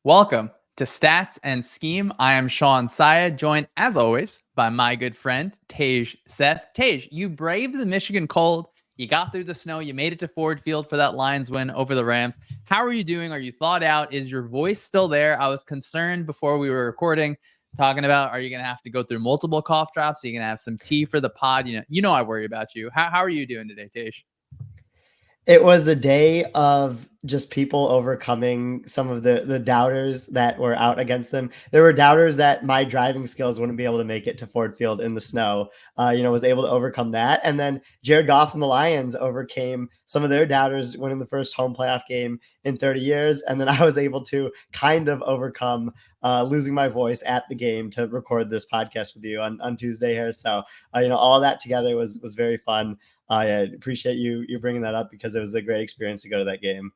Welcome to Stats and Scheme. I am Shawn Syed, joined as always by my good friend Seth. You braved the Michigan cold. You got through the snow. You made it to Ford Field for that Lions win over the Rams. How are you doing? Are you thawed out? Is your voice still there? I was concerned before we were recording, talking about, are you going to have to go through multiple cough drops? Are you going to have some tea for the pod? You know I worry about you. How are you doing today, Tej? It was a day of just people overcoming some of the doubters that were out against them. There were doubters that my driving skills wouldn't be able to make it to Ford Field in the snow. Was able to overcome that. And then Jared Goff and the Lions overcame some of their doubters winning the first home playoff game in 30 years. And then I was able to kind of overcome losing my voice at the game to record this podcast with you on Tuesday here. So, all that together was very fun. I appreciate you bringing that up because it was a great experience to go to that game.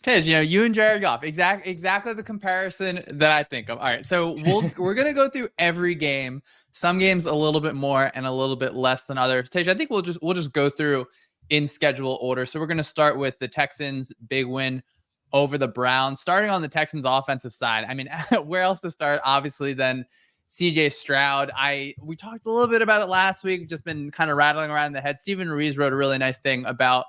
Tej, you and Jared Goff, exactly the comparison that I think of. All right, so we're gonna go through every game. Some games a little bit more and a little bit less than others. Tej, I think we'll just go through in schedule order. So we're gonna start with the Texans' big win over the Browns. Starting on the Texans' offensive side, I mean, where else to start? Obviously, then CJ Stroud. We talked a little bit about it last week, just been kind of rattling around in the head. Stephen Ruiz wrote a really nice thing about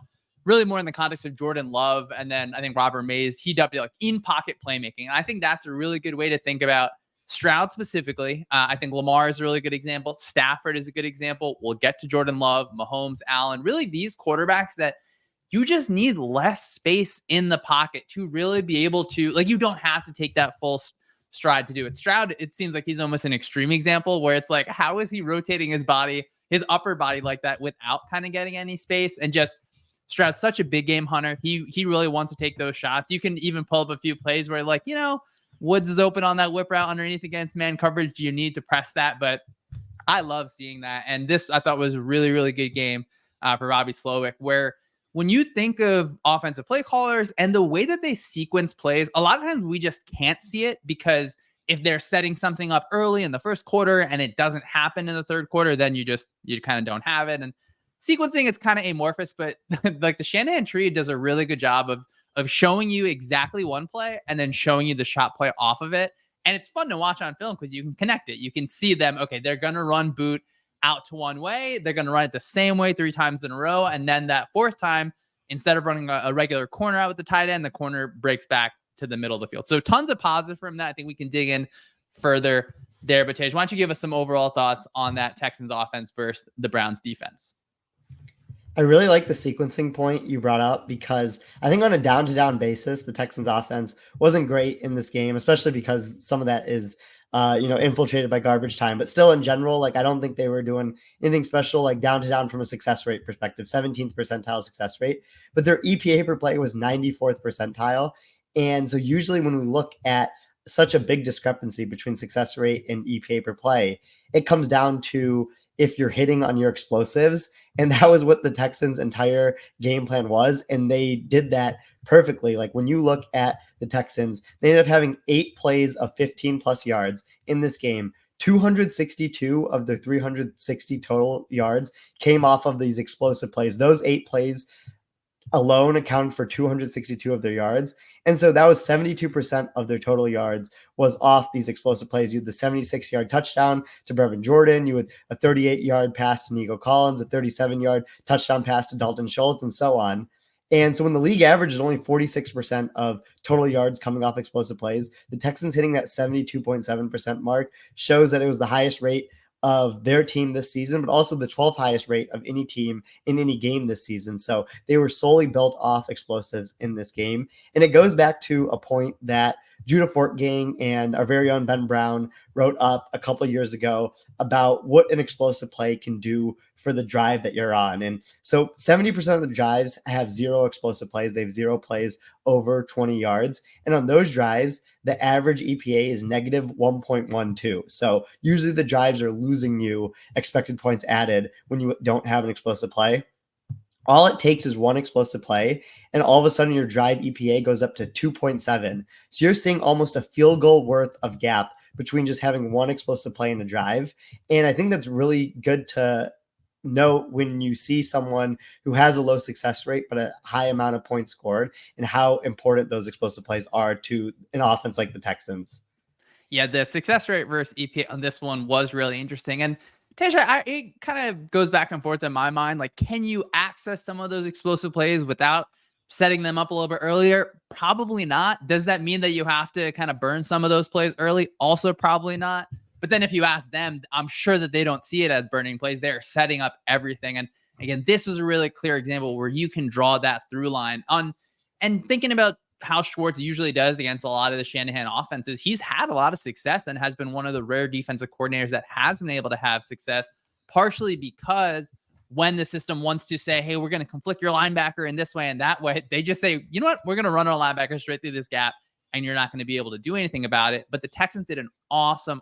really more in the context of Jordan Love. And then I think Robert Mays, he dubbed it like in pocket playmaking. And I think that's a really good way to think about Stroud specifically. I think Lamar is a really good example. Stafford is a good example. We'll get to Jordan Love, Mahomes, Allen, really these quarterbacks that you just need less space in the pocket to really be able to, like, you don't have to take that full stride to do it. Stroud, it seems like he's almost an extreme example where it's like, how is he rotating his body, his upper body like that without kind of getting any space? And just Stroud's such a big game hunter. He really wants to take those shots. You can even pull up a few plays where like, Woods is open on that whip route underneath against man coverage. You need to press that, but I love seeing that. And this I thought was a really, really good game for Robbie Slowick, where when you think of offensive play callers and the way that they sequence plays, a lot of times we just can't see it because if they're setting something up early in the first quarter and it doesn't happen in the third quarter, then you kind of don't have it. And sequencing, it's kind of amorphous, but like the Shanahan tree does a really good job of showing you exactly one play and then showing you the shot play off of it. And it's fun to watch on film because you can connect it. You can see them, okay, they're going to run boot out to one way. They're going to run it the same way 3 times in a row. And then that fourth time, instead of running a regular corner out with the tight end, the corner breaks back to the middle of the field. So tons of positive from that. I think we can dig in further there. But Tej, why don't you give us some overall thoughts on that Texans offense versus the Browns defense? I really like the sequencing point you brought up because I think on a down-to-down basis, the Texans offense wasn't great in this game, especially because some of that is infiltrated by garbage time. But still, in general, like I don't think they were doing anything special, like down to down from a success rate perspective, 17th percentile success rate. But their EPA per play was 94th percentile. And so usually when we look at such a big discrepancy between success rate and EPA per play, it comes down to if you're hitting on your explosives. And that was what the Texans' entire game plan was. And they did that perfectly. Like when you look at the Texans, they ended up having 8 plays of 15 plus yards in this game. 262 of their 360 total yards came off of these explosive plays. Those 8 plays alone accounted for 262 of their yards. And so that was 72% of their total yards was off these explosive plays. You had the 76-yard touchdown to Brevin Jordan. You had a 38-yard pass to Nico Collins, a 37-yard touchdown pass to Dalton Schultz, and so on. And so when the league average is only 46% of total yards coming off explosive plays, the Texans hitting that 72.7% mark shows that it was the highest rate of their team this season, but also the 12th highest rate of any team in any game this season. So they were solely built off explosives in this game. And it goes back to a point that Judah Fortgang and our very own Ben Brown wrote up a couple of years ago about what an explosive play can do for the drive that you're on. And so 70% of the drives have 0 explosive plays. They have 0 plays over 20 yards. And on those drives, the average EPA is negative 1.12. So usually the drives are losing you expected points added when you don't have an explosive play. All it takes is one explosive play, and all of a sudden your drive EPA goes up to 2.7. So you're seeing almost a field goal worth of gap between just having one explosive play in a drive. And I think that's really good to note when you see someone who has a low success rate but a high amount of points scored, and how important those explosive plays are to an offense like the Texans. Yeah, the success rate versus EPA on this one was really interesting. And Tasha, it kind of goes back and forth in my mind. Like, can you access some of those explosive plays without setting them up a little bit earlier? Probably not. Does that mean that you have to kind of burn some of those plays early? Also, probably not. But then if you ask them, I'm sure that they don't see it as burning plays. They're setting up everything. And again, this was a really clear example where you can draw that through line on. And thinking about how Schwartz usually does against a lot of the Shanahan offenses, he's had a lot of success and has been one of the rare defensive coordinators that has been able to have success, partially because when the system wants to say, hey, we're going to conflict your linebacker in this way and that way, they just say, you know what, we're going to run our linebacker straight through this gap and you're not going to be able to do anything about it. But the Texans did an awesome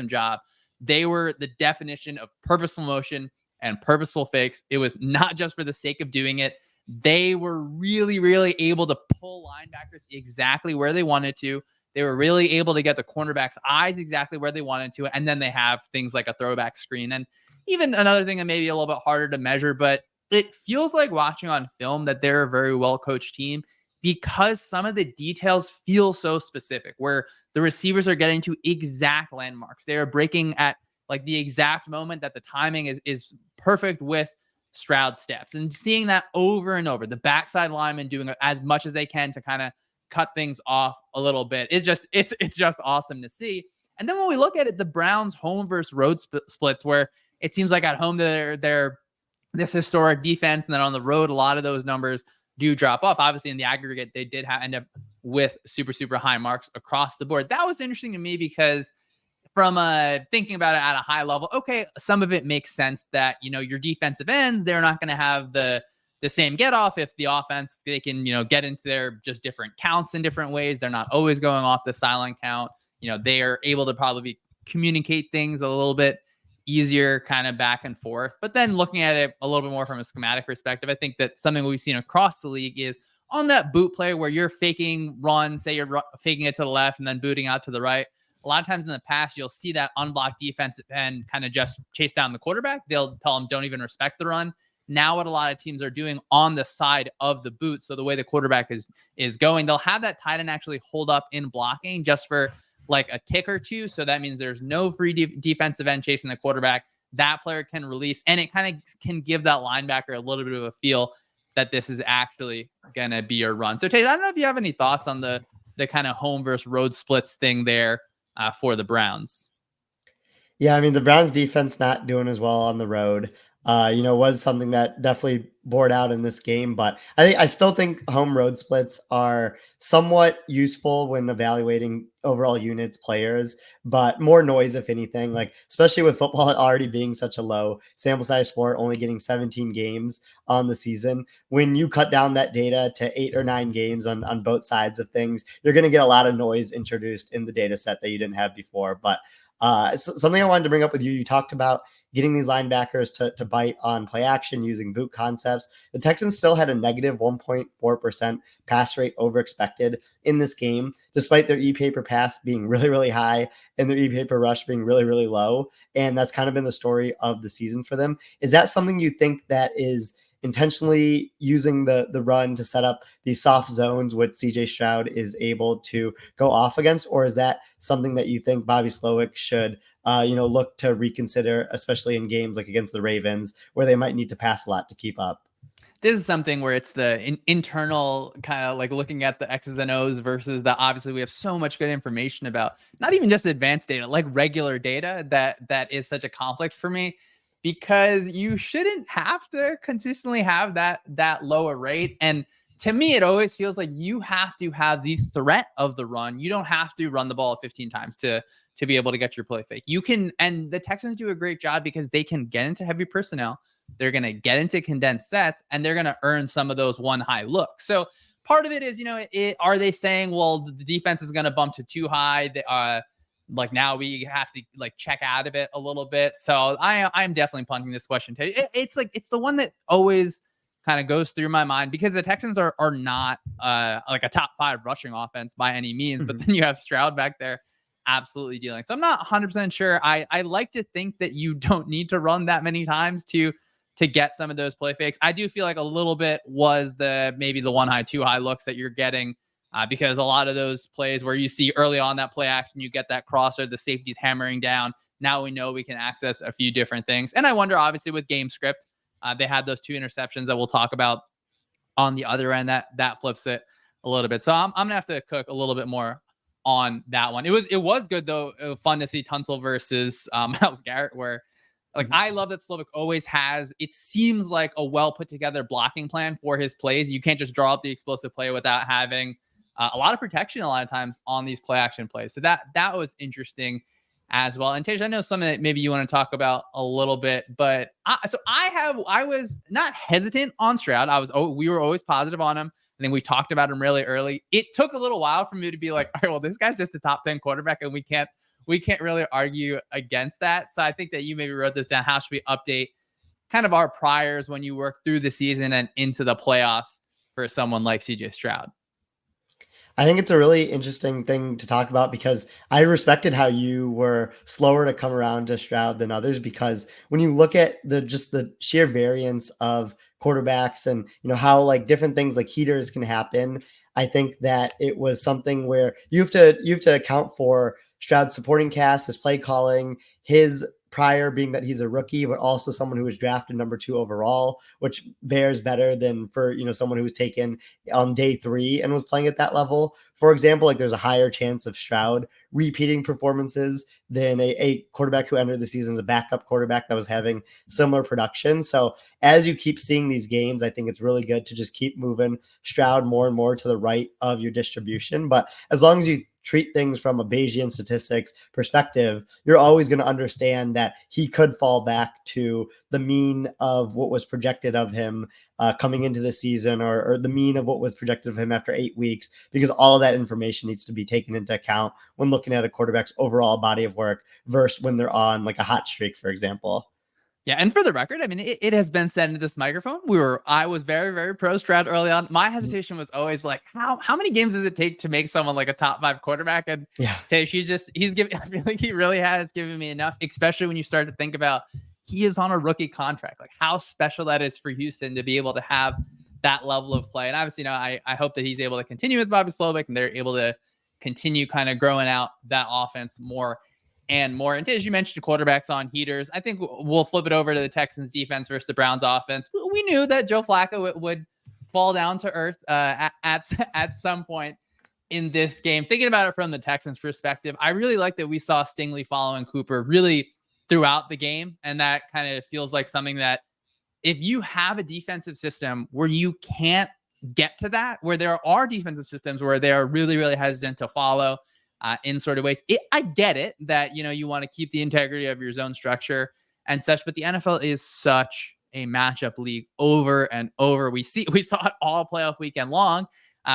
job. They were the definition of purposeful motion and purposeful fakes. It was not just for the sake of doing it. They were really able to pull linebackers exactly where they wanted to. They were really able to get the cornerback's eyes exactly where they wanted to. And then they have things like a throwback screen. And even another thing that may be a little bit harder to measure, but it feels like watching on film that they're a very well-coached team because some of the details feel so specific, where the receivers are getting to exact landmarks. They are breaking at like the exact moment that the timing is perfect with Stroud steps, and seeing that over and over, the backside linemen doing as much as they can to kind of cut things off a little bit is just, it's just awesome to see. And then when we look at it, the Browns home versus road splits, where it seems like at home they're this historic defense, and then on the road, a lot of those numbers do drop off. Obviously in the aggregate, they did end up with super high marks across the board. That was interesting to me because from thinking about it at a high level, okay, some of it makes sense that, you know, your defensive ends, they're not going to have the same get off. If the offense, they can, you know, get into their just different counts in different ways. They're not always going off the silent count. You know, they are able to probably communicate things a little bit easier kind of back and forth. But then looking at it a little bit more from a schematic perspective, I think that something we've seen across the league is on that boot play where you're faking run, say you're faking it to the left and then booting out to the right. A lot of times in the past, you'll see that unblocked defensive end kind of just chase down the quarterback. They'll tell them, don't even respect the run. Now what a lot of teams are doing on the side of the boot, so the way the quarterback is going, they'll have that tight end actually hold up in blocking just for like a tick or two. So that means there's no free defensive end chasing the quarterback. That player can release, and it kind of can give that linebacker a little bit of a feel that this is actually going to be your run. So Tate, I don't know if you have any thoughts on the kind of home versus road splits thing there for the Browns. Yeah, I mean, the Browns defense not doing as well on the road, was something that definitely bore out in this game. But I still think home road splits are somewhat useful when evaluating overall units, players, but more noise, if anything, like especially with football already being such a low sample size sport, only getting 17 games on the season. When you cut down that data to 8 or 9 games on both sides of things, you're going to get a lot of noise introduced in the data set that you didn't have before. But something I wanted to bring up with you, you talked about getting these linebackers to bite on play action using boot concepts. The Texans still had a negative 1.4% pass rate over expected in this game, despite their EPA per pass being really high and their EPA per rush being really low. And that's kind of been the story of the season for them. Is that something you think that is intentionally using the run to set up these soft zones, which CJ Stroud is able to go off against? Or is that something that you think Bobby Slowick should look to reconsider, especially in games like against the Ravens, where they might need to pass a lot to keep up? This is something where it's the internal kind of like looking at the X's and O's versus the, obviously we have so much good information about not even just advanced data, like regular data that is such a conflict for me, because you shouldn't have to consistently have that lower rate. And to me, it always feels like you have to have the threat of the run. You don't have to run the ball 15 times to be able to get your play fake. You can, and the Texans do a great job because they can get into heavy personnel. They're going to get into condensed sets, and they're going to earn some of those one high looks. So part of it is, are they saying, well, the defense is going to bump to too high? Like now we have to like check out of it a little bit. So I'm definitely punting this question. It's the one that always kind of goes through my mind, because the Texans are not like a top 5 rushing offense by any means, but then you have Stroud back there absolutely dealing. So I'm not 100% sure. I like to think that you don't need to run that many times to to get some of those play fakes. I do feel like a little bit was maybe the 1 high, 2 high looks that you're getting, because a lot of those plays where you see early on that play action, you get that crosser, the safety's hammering down. Now we know we can access a few different things. And I wonder, obviously, with game script, they had those 2 interceptions that we'll talk about on the other end. That flips it a little bit. So I'm gonna have to cook a little bit more on that one. It was good though. Fun to see Tunsil versus Myles Garrett, where like I love that Slovak always has, it seems like a well put together blocking plan for his plays. You can't just draw up the explosive play without having a lot of protection a lot of times on these play action plays. So that was interesting as well. And Tej, I know something that maybe you want to talk about a little bit, but I was not hesitant on Stroud. We were always positive on him. I think we talked about him really early. It took a little while for me to be like, all right, well, this guy's just a top 10 quarterback, and we can't really argue against that. So I think that you maybe wrote this down. How should we update kind of our priors when you work through the season and into the playoffs for someone like CJ Stroud? I think it's a really interesting thing to talk about because I respected how you were slower to come around to Stroud than others, because when you look at the sheer variance of quarterbacks and how like different things like heaters can happen, I think that it was something where you have to account for Stroud's supporting cast, his play calling, his prior being that he's a rookie, but also someone who was drafted number 2 overall, which bears better than for, someone who was taken on day 3 and was playing at that level. For example, like there's a higher chance of Stroud repeating performances than a quarterback who entered the season as a backup quarterback that was having similar production. So as you keep seeing these games, I think it's really good to just keep moving Stroud more and more to the right of your distribution. But as long as you treat things from a Bayesian statistics perspective, you're always going to understand that he could fall back to the mean of what was projected of him coming into the season, or the mean of what was projected of him after 8 weeks, because all of that information needs to be taken into account when looking at a quarterback's overall body of work versus when they're on like a hot streak, for example. Yeah, and for the record, I mean, it has been said into this microphone. I was very, very pro Stroud early on. My hesitation was always like, how many games does it take to make someone like a top 5 quarterback? And yeah, he's giving. I feel like he really has given me enough, especially when you start to think about he is on a rookie contract. Like how special that is for Houston to be able to have that level of play. And obviously, I hope that he's able to continue with Bobby Slovic and they're able to continue kind of growing out that offense more and more. And as you mentioned, quarterbacks on heaters, I think we'll flip it over to the Texans defense versus the Browns offense. We knew that Joe Flacco would fall down to earth at some point in this game. Thinking about it from the Texans perspective, I really like that we saw Stingley following Cooper really throughout the game. And that kind of feels like something that if you have a defensive system where you can't get to that, where there are defensive systems where they are really, really hesitant to follow, in sort of ways. I get it that, you want to keep the integrity of your zone structure and such, but the NFL is such a matchup league over and over. We saw it all playoff weekend long,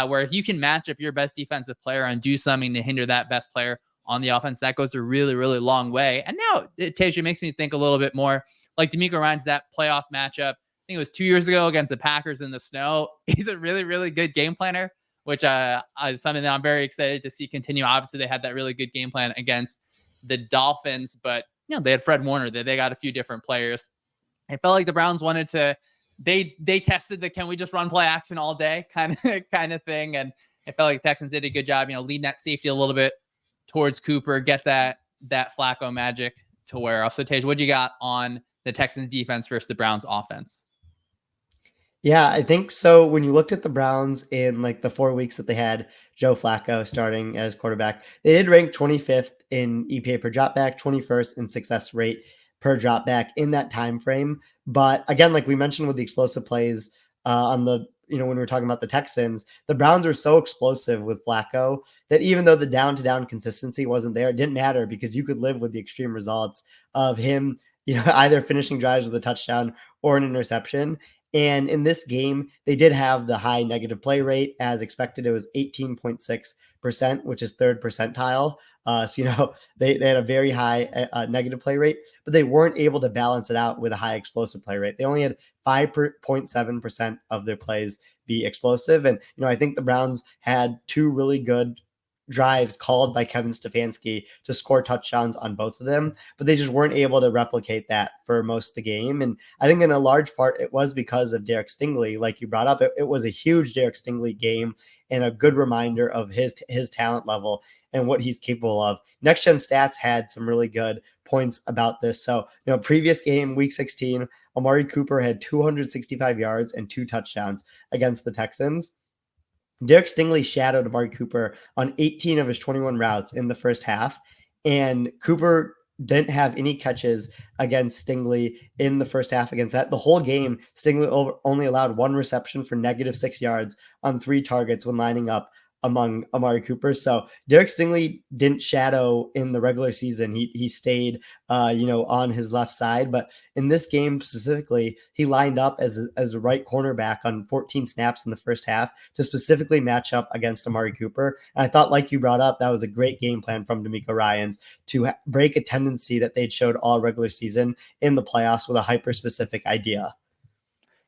where if you can match up your best defensive player and do something to hinder that best player on the offense, that goes a really, really long way. And now Tej makes me think a little bit more like DeMeco Ryans, that playoff matchup. I think it was 2 years ago against the Packers in the snow. He's a really, really good game planner, which is something that I'm very excited to see continue. Obviously, they had that really good game plan against the Dolphins, but they had Fred Warner. They got a few different players. It felt like the Browns wanted to. They tested the can we just run play action all day kind of thing, and it felt like the Texans did a good job, leading that safety a little bit towards Cooper, get that Flacco magic to wear off. So Tej, what do you got on the Texans defense versus the Browns offense? Yeah, I think so. When you looked at the Browns in like the 4 weeks that they had Joe Flacco starting as quarterback, they did rank 25th in EPA per dropback, 21st in success rate per dropback in that time frame. But again, like we mentioned with the explosive plays on the, when we were talking about the Texans, the Browns are so explosive with Flacco that even though the down-to-down consistency wasn't there, it didn't matter because you could live with the extreme results of him, either finishing drives with a touchdown or an interception. And in this game, they did have the high negative play rate. As expected, it was 18.6%, which is third percentile. So, they had a very high negative play rate, but they weren't able to balance it out with a high explosive play rate. They only had 5.7% of their plays be explosive. And, I think the Browns had 2 really good drives called by Kevin Stefanski to score touchdowns on both of them, but they just weren't able to replicate that for most of the game. And I think in a large part, it was because of Derek Stingley. Like you brought up, it was a huge Derek Stingley game and a good reminder of his talent level and what he's capable of. Next Gen Stats had some really good points about this. So, previous game, week 16, Amari Cooper had 265 yards and 2 touchdowns against the Texans. Derek Stingley shadowed Amari Cooper on 18 of his 21 routes in the first half, and Cooper didn't have any catches against Stingley in the first half against that. The whole game, Stingley only allowed 1 reception for -6 yards on 3 targets when lining up among Amari Cooper. So Derek Stingley didn't shadow in the regular season. He stayed, on his left side. But in this game specifically, he lined up as a right cornerback on 14 snaps in the first half to specifically match up against Amari Cooper. And I thought, like you brought up, that was a great game plan from D'Amico Ryans to break a tendency that they'd showed all regular season in the playoffs with a hyper-specific idea.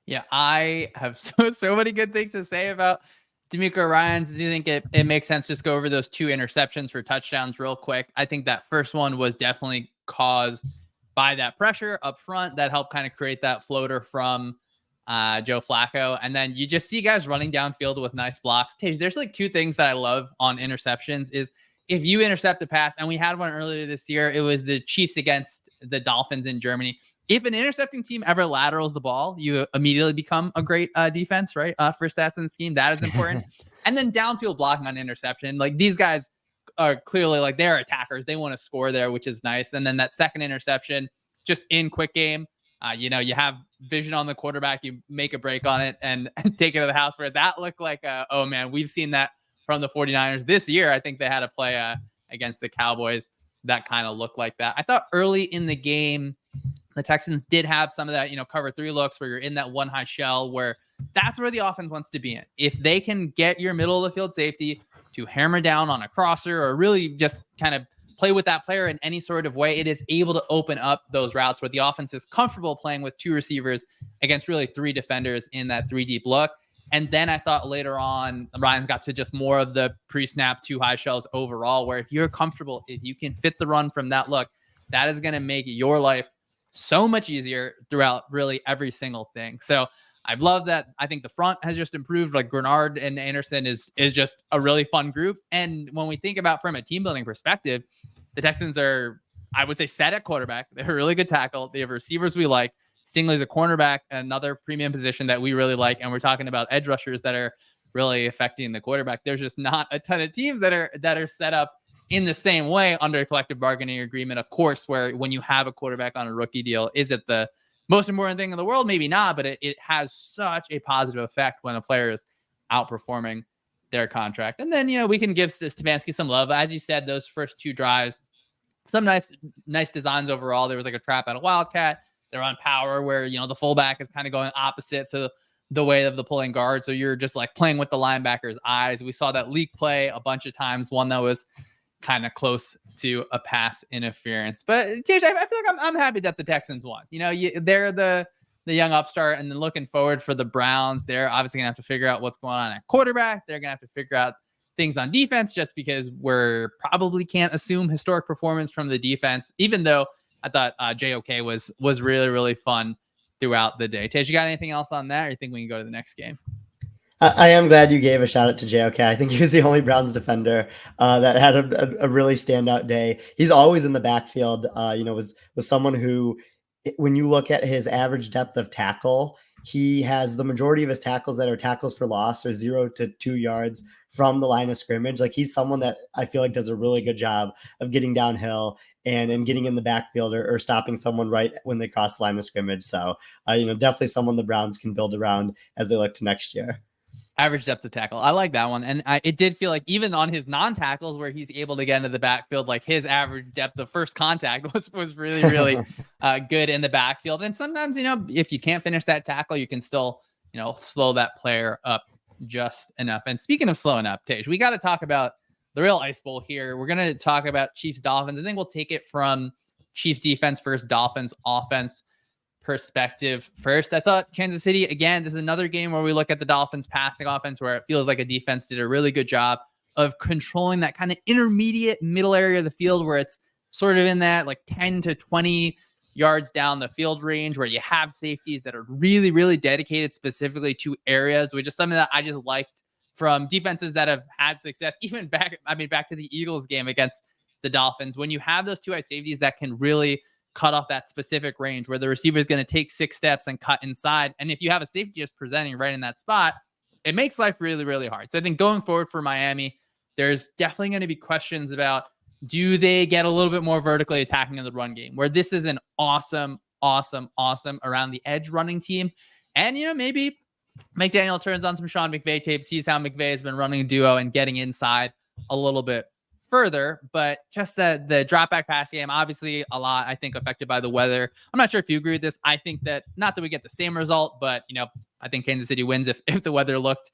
Yeah, I have so many good things to say about D'Amico Ryans. Do you think it makes sense just go over those 2 interceptions for touchdowns real quick? I think that first one was definitely caused by that pressure up front that helped kind of create that floater from Joe Flacco. And then you just see guys running downfield with nice blocks. Tej, there's like 2 things that I love on interceptions is if you intercept a pass, and we had one earlier this year, it was the Chiefs against the Dolphins in Germany. If an intercepting team ever laterals the ball, you immediately become a great defense, right? For stats in the scheme, that is important. And then downfield blocking on interception. Like these guys are clearly like they're attackers. They want to score there, which is nice. And then that second interception, just in quick game, you have vision on the quarterback, you make a break on it and take it to the house where that looked like, oh man, we've seen that from the 49ers this year. I think they had a play against the Cowboys that kind of looked like that. I thought early in the game, the Texans did have some of that, cover 3 looks where you're in that one high shell where that's where the offense wants to be in. If they can get your middle of the field safety to hammer down on a crosser or really just kind of play with that player in any sort of way, it is able to open up those routes where the offense is comfortable playing with 2 receivers against really 3 defenders in that 3 deep look. And then I thought later on, Ryan got to just more of the pre-snap 2 high shells overall, where if you're comfortable, if you can fit the run from that look, that is going to make your life so much easier throughout really every single thing. So I've loved that. I think the front has just improved. Like Grenard and Anderson is just a really fun group. And when we think about from a team building perspective, the Texans are, I would say, set at quarterback. They're a really good tackle. They have receivers we like. Stingley's a cornerback, another premium position that we really like. And we're talking about edge rushers that are really affecting the quarterback. There's just not a ton of teams that are set up in the same way under a collective bargaining agreement, of course, where when you have a quarterback on a rookie deal, is it the most important thing in the world? Maybe not, but it has such a positive effect when a player is outperforming their contract. And then, we can give Stefanski some love. As you said, those first 2 drives, some nice designs overall. There was like a trap at a Wildcat. They're on power where, the fullback is kind of going opposite to the way of the pulling guard. So you're just like playing with the linebacker's eyes. We saw that leak play a bunch of times, one that was kind of close to a pass interference. But Tej, I feel like I'm happy that the Texans won. They're the young upstart, and then looking forward for the Browns. They're obviously gonna have to figure out what's going on at quarterback. They're gonna have to figure out things on defense, just because we're probably can't assume historic performance from the defense. Even though I thought JOK was really, really fun throughout the day. Tej, you got anything else on that, or you think we can go to the next game? I am glad you gave a shout out to JOK. I think he was the only Browns defender that had a really standout day. He's always in the backfield. Was someone who, when you look at his average depth of tackle, he has the majority of his tackles that are tackles for loss or 0 to 2 yards from the line of scrimmage. Like he's someone that I feel like does a really good job of getting downhill and getting in the backfield or stopping someone right when they cross the line of scrimmage. So, definitely someone the Browns can build around as they look to next year. Average depth of tackle. I like that one. And it did feel like even on his non-tackles where he's able to get into the backfield, like his average depth of first contact was really, really good in the backfield. And sometimes, if you can't finish that tackle, you can still, slow that player up just enough. And speaking of slowing up, Tej, we got to talk about the real ice bowl here. We're going to talk about Chiefs Dolphins. I think we'll take it from Chiefs defense versus Dolphins offense perspective first. I thought Kansas City, again, this is another game where we look at the Dolphins passing offense where it feels like a defense did a really good job of controlling that kind of intermediate middle area of the field where it's sort of in that like 10 to 20 yards down the field range, where you have safeties that are really, really dedicated specifically to areas, which is something that I just liked from defenses that have had success, even back to the Eagles game against the Dolphins. When you have those two high safeties that can really cut off that specific range where the receiver is going to take 6 steps and cut inside, and if you have a safety just presenting right in that spot, it makes life really, really hard. So I think going forward for Miami, there's definitely going to be questions about, do they get a little bit more vertically attacking in the run game, where this is an awesome around the edge running team. And, maybe McDaniel turns on some Sean McVay tape, sees how McVay has been running a duo and getting inside a little bit further. But just the drop back pass game, obviously a lot, I think, affected by the weather. I'm not sure if you agree with this. I think that, not that we get the same result, but, I think Kansas City wins if the weather looked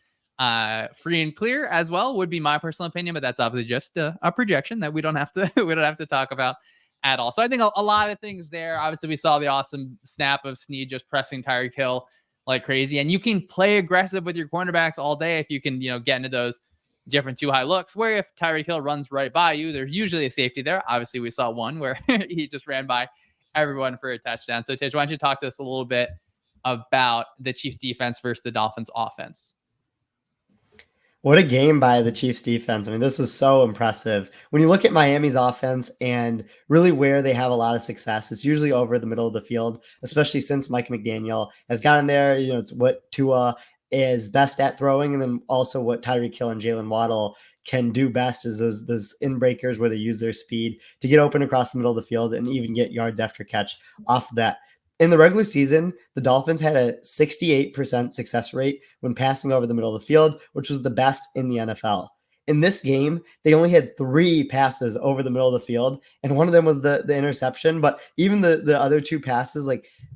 free and clear as well, would be my personal opinion. But that's obviously just a projection that we don't have to talk about at all. So I think a lot of things there. Obviously, we saw the awesome snap of Snead just pressing Tyreek Hill like crazy. And you can play aggressive with your cornerbacks all day if you can, get into those different too high looks, where if Tyreek Hill runs right by you, there's usually a safety there. Obviously, we saw one where he just ran by everyone for a touchdown. So, Tish, why don't you talk to us a little bit about the Chiefs defense versus the Dolphins offense? What a game by the Chiefs defense. I mean, this was so impressive. When you look at Miami's offense and really where they have a lot of success, it's usually over the middle of the field, especially since Mike McDaniel has gotten there. It's what Tua is best at throwing, and then also what Tyreek Hill and Jalen Waddle can do best is those in breakers where they use their speed to get open across the middle of the field and even get yards after catch off of that. In the regular season, the Dolphins had a 68% success rate when passing over the middle of the field, which was the best in the NFL. In this game, they only had 3 passes over the middle of the field, and one of them was the interception. But even the other 2 passes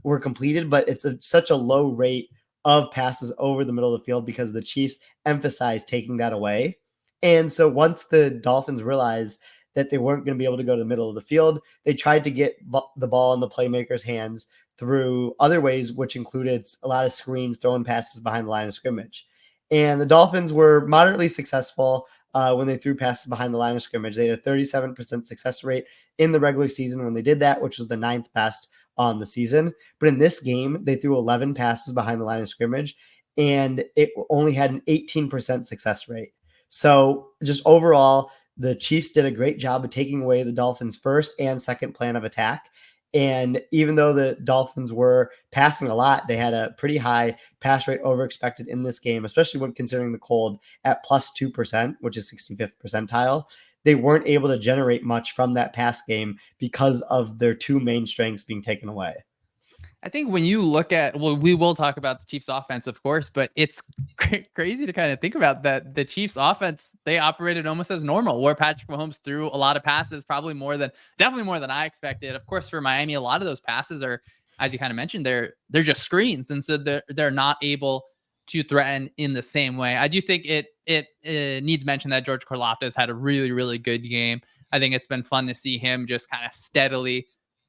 were completed, but it's such a low rate of passes over the middle of the field because the Chiefs emphasized taking that away. And so once the Dolphins realized that they weren't going to be able to go to the middle of the field, they tried to get the ball in the playmakers' hands through other ways, which included a lot of screens, throwing passes behind the line of scrimmage. And the Dolphins were moderately successful when they threw passes behind the line of scrimmage. They had a 37% success rate in the regular season when they did that, which was the 9th best on the season. But in this game, they threw 11 passes behind the line of scrimmage, and it only had an 18% success rate. So just overall, the Chiefs did a great job of taking away the Dolphins' first and second plan of attack. And even though the Dolphins were passing a lot, they had a pretty high pass rate over expected in this game, especially when considering the cold at plus 2%, which is 65th percentile. They weren't able to generate much from that pass game because of their 2 main strengths being taken away. I think when you look at, we will talk about the Chiefs offense, of course, but it's crazy to kind of think about that. The Chiefs offense, they operated almost as normal, where Patrick Mahomes threw a lot of passes, definitely more than I expected. Of course, for Miami, a lot of those passes are, as you kind of mentioned, they're just screens. And so they're not able to threaten in the same way. I do think it needs mention that George Karlaftis had a really, really good game. I think it's been fun to see him just kind of steadily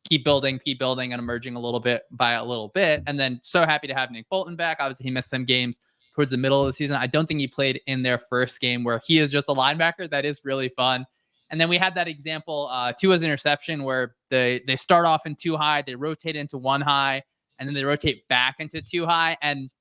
keep building and emerging a little bit by a little bit. And then so happy to have Nick Bolton back. Obviously, he missed some games towards the middle of the season. I don't think he played in their first game, where he is just a linebacker. That is really fun. And then we had that example, Tua's interception, where they start off in 2 high, they rotate into 1 high, and then they rotate back into 2 high. And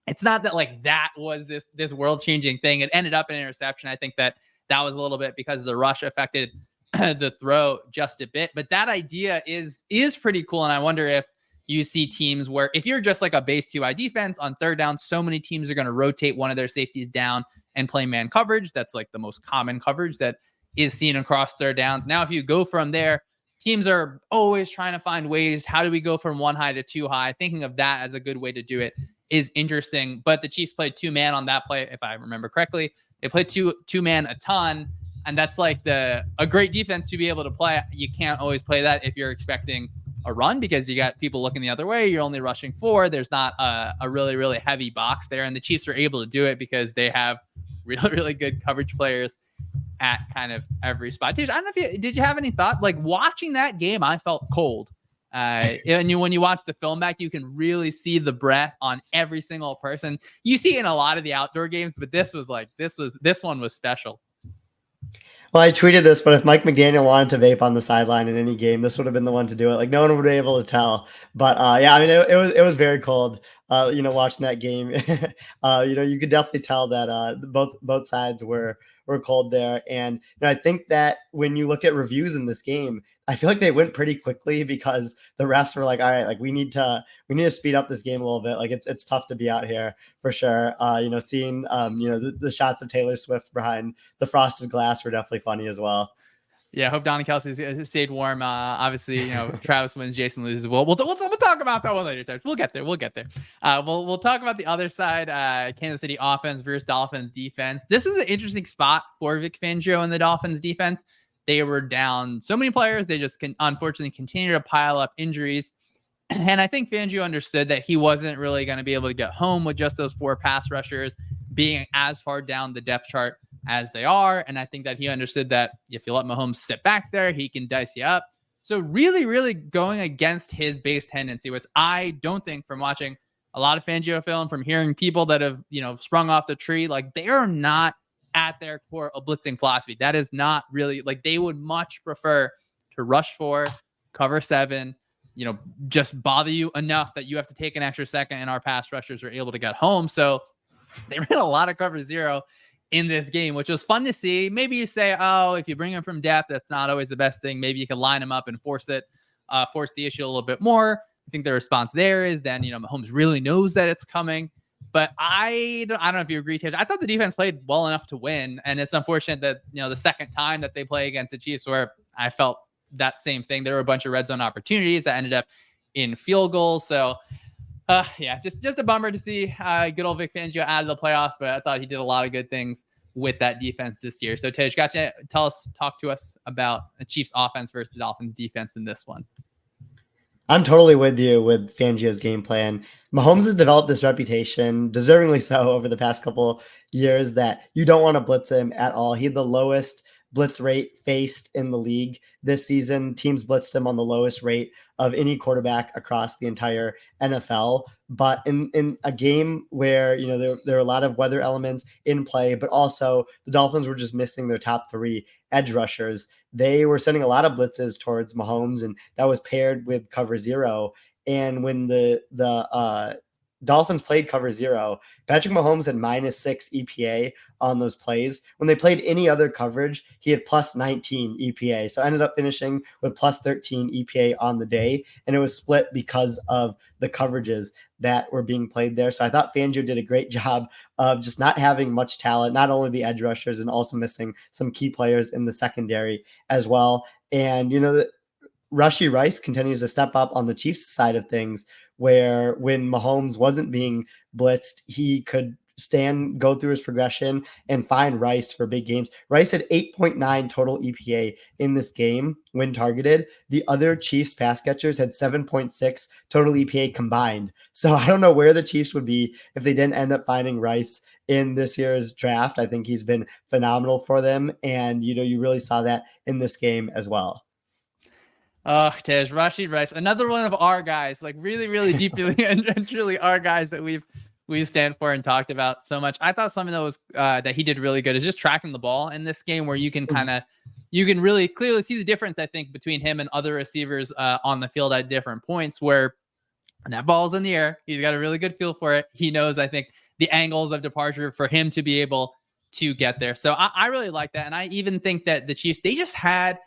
it's not that that was this world-changing thing. It ended up in an interception. I think that was a little bit because the rush affected the throw just a bit, but that idea is pretty cool. And I wonder if you see teams where, if you're just like a base 2 high defense on third down, so many teams are going to rotate one of their safeties down and play man coverage. That's like the most common coverage that is seen across third downs. Now, if you go from there, teams are always trying to find ways. How do we go from 1 high to 2 high? Thinking of that as a good way to do it is interesting. But the Chiefs played 2-man on that play, if I remember correctly. They played two-man a ton. And that's a great defense to be able to play. You can't always play that if you're expecting a run, because you got people looking the other way. You're only rushing 4. There's not a really, really heavy box there. And the Chiefs are able to do it because they have really, really good coverage players at kind of every spot. I don't know if did you have any thought? Watching that game, I felt cold. And when you watch the film back, you can really see the breath on every single person. You see it in a lot of the outdoor games, but this one was special. Well, I tweeted this, but if Mike McDaniel wanted to vape on the sideline in any game, this would have been the one to do it. Like no one would be able to tell. But yeah, I mean, it was very cold. Watching that game, you could definitely tell that both sides were cold there. And I think that when you look at reviews in this game, I feel like they went pretty quickly because the refs were like, all right, like we need to speed up this game a little bit. Like it's tough to be out here for sure. Seeing the shots of Taylor Swift behind the frosted glass were definitely funny as well. Yeah, hope Don and Kelsey stayed warm. Obviously, Travis wins, Jason loses. We'll talk about that one later, Times. We'll get there. We'll talk about the other side. Kansas City offense versus Dolphins defense. This was an interesting spot for Vic Fangio and the Dolphins defense. They were down so many players. They just unfortunately continue to pile up injuries. And I think Fangio understood that he wasn't really going to be able to get home with just those 4 pass rushers being as far down the depth chart as they are. And I think that he understood that if you let Mahomes sit back there, he can dice you up. So really, really going against his base tendency, which I don't think, from watching a lot of Fangio film, from hearing people that have, sprung off the tree, like they are not at their core a blitzing philosophy. That is not really, like, they would much prefer to rush 4, cover 7, just bother you enough that you have to take an extra second, and our pass rushers are able to get home. So they ran a lot of cover 0 in this game, which was fun to see. Maybe you say, oh, if you bring him from depth, that's not always the best thing. Maybe you can line him up and force the issue a little bit more. I think the response there is then, Mahomes really knows that it's coming. But I don't know if you agree, Tej. I thought the defense played well enough to win. And it's unfortunate that, the second time that they play against the Chiefs, where I felt that same thing, there were a bunch of red zone opportunities that ended up in field goals. So just a bummer to see good old Vic Fangio out of the playoffs, but I thought he did a lot of good things with that defense this year. So Tej, talk to us about the Chiefs offense versus the Dolphins defense in this one. I'm totally with you with Fangio's game plan. Mahomes has developed this reputation, deservingly so, over the past couple years that you don't want to blitz him at all. He had the lowest blitz rate faced in the league this season. Teams blitzed him on the lowest rate of any quarterback across the entire NFL. But in a game where, there are a lot of weather elements in play, but also the Dolphins were just missing their top 3 edge rushers. They were sending a lot of blitzes towards Mahomes, and that was paired with cover 0. And when the Dolphins played cover 0, Patrick Mahomes had -6 EPA on those plays. When they played any other coverage, he had +19 EPA. So ended up finishing with +13 EPA on the day. And it was split because of the coverages that were being played there. So I thought Fangio did a great job of just not having much talent, not only the edge rushers, and also missing some key players in the secondary as well. And, Rashee Rice continues to step up on the Chiefs side of things, where when Mahomes wasn't being blitzed, he could go through his progression and find Rice for big games. Rice had 8.9 total EPA in this game when targeted. The other Chiefs pass catchers had 7.6 total EPA combined. So I don't know where the Chiefs would be if they didn't end up finding Rice in this year's draft. I think he's been phenomenal for them. And, you really saw that in this game as well. Oh, Tej, Rashee Rice, another one of our guys, like really, really deeply and truly our guys that we stand for and talked about so much. I thought something that was that he did really good is just tracking the ball in this game, where you can really clearly see the difference, I think, between him and other receivers on the field at different points, where when that ball's in the air, he's got a really good feel for it. He knows, I think, the angles of departure for him to be able to get there. So I really like that. And I even think that the Chiefs, they just had,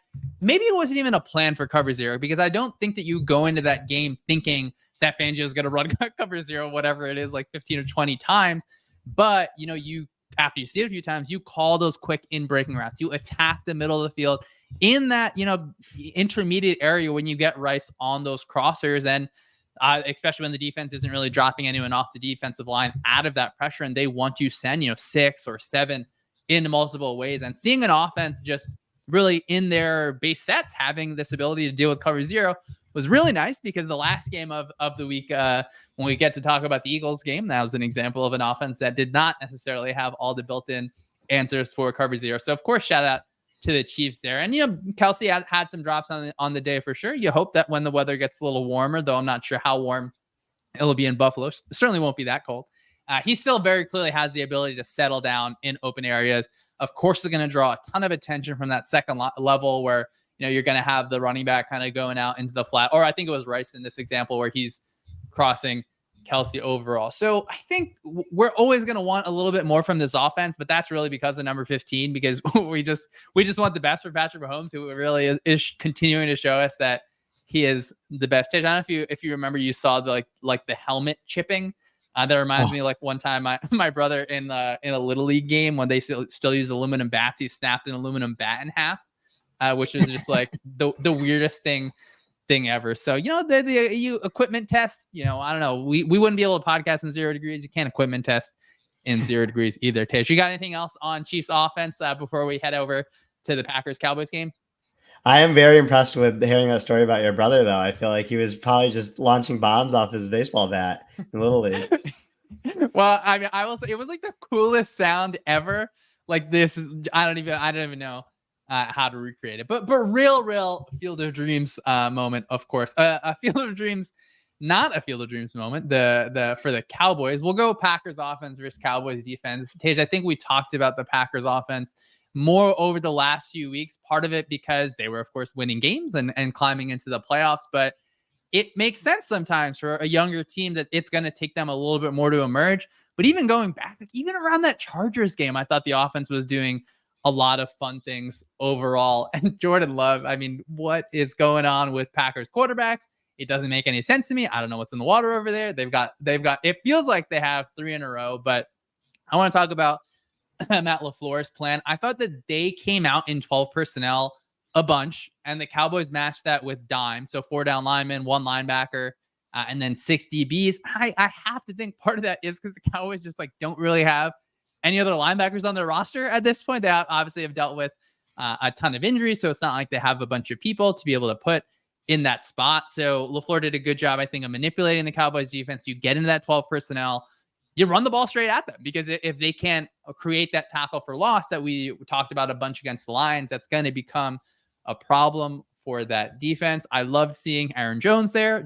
maybe it wasn't even a plan for cover 0, because I don't think that you go into that game thinking that Fangio is going to run cover 0, whatever it is, like 15 or 20 times. But, after you see it a few times, you call those quick in breaking routes. You attack the middle of the field in that, intermediate area when you get Rice on those crossers. And especially when the defense isn't really dropping anyone off the defensive line out of that pressure, and they want to send, 6 or 7 in multiple ways. And seeing an offense just really in their base sets having this ability to deal with cover 0 was really nice, because the last game of the week, when we get to talk about the Eagles game, that was an example of an offense that did not necessarily have all the built-in answers for cover 0. So, of course, shout out to the Chiefs there. And, Kelsey had some drops on the day for sure. You hope that when the weather gets a little warmer, though I'm not sure how warm it'll be in Buffalo, it certainly won't be that cold. He still very clearly has the ability to settle down in open areas. Of course, they're going to draw a ton of attention from that second level where, you're going to have the running back kind of going out into the flat. Or I think it was Rice in this example where he's crossing Kelsey overall. So I think we're always going to want a little bit more from this offense, but that's really because of number 15, because we just want the best for Patrick Mahomes, who really is continuing to show us that he is the best. I don't know if you remember, you saw the like the helmet chipping. That reminds me, like one time my brother in a little league game when they still use aluminum bats, he snapped an aluminum bat in half, which was just like the weirdest thing ever. So, the equipment test, I don't know. We wouldn't be able to podcast in 0 degrees. You can't equipment test in 0 degrees either. Tish, you got anything else on Chiefs offense before we head over to the Packers Cowboys game? I am very impressed with hearing that story about your brother, though. I feel like he was probably just launching bombs off his baseball bat in Little League. Well, I mean, I will say it was like the coolest sound ever. Like this, I don't even know how to recreate it, but real Field of Dreams moment, of course. A Field of Dreams, not a Field of Dreams moment. The for the Cowboys, we'll go Packers offense versus Cowboys defense. Tage, I think we talked about the Packers offense more over the last few weeks. Part of it because they were, of course, winning games and climbing into the playoffs, but it makes sense sometimes for a younger team that it's going to take them a little bit more to emerge. But even going back, like even around that Chargers game, I thought the offense was doing a lot of fun things overall. And Jordan Love, I mean, what is going on with Packers quarterbacks? It doesn't make any sense to me. I don't know what's in the water over there. They've got, it feels like they have 3 in a row, but I want to talk about Matt LaFleur's plan. I thought that they came out in 12 personnel a bunch, and the Cowboys matched that with dime. So 4 down linemen, 1 linebacker, and then 6 DBs. I have to think part of that is because the Cowboys just like don't really have any other linebackers on their roster at this point. They obviously have dealt with a ton of injuries, so it's not like they have a bunch of people to be able to put in that spot. So LaFleur did a good job, I think, of manipulating the Cowboys defense. You get into that 12 personnel, you run the ball straight at them, because if they can't create that tackle for loss that we talked about a bunch against the Lions, that's going to become a problem for that defense. I loved seeing Aaron Jones there.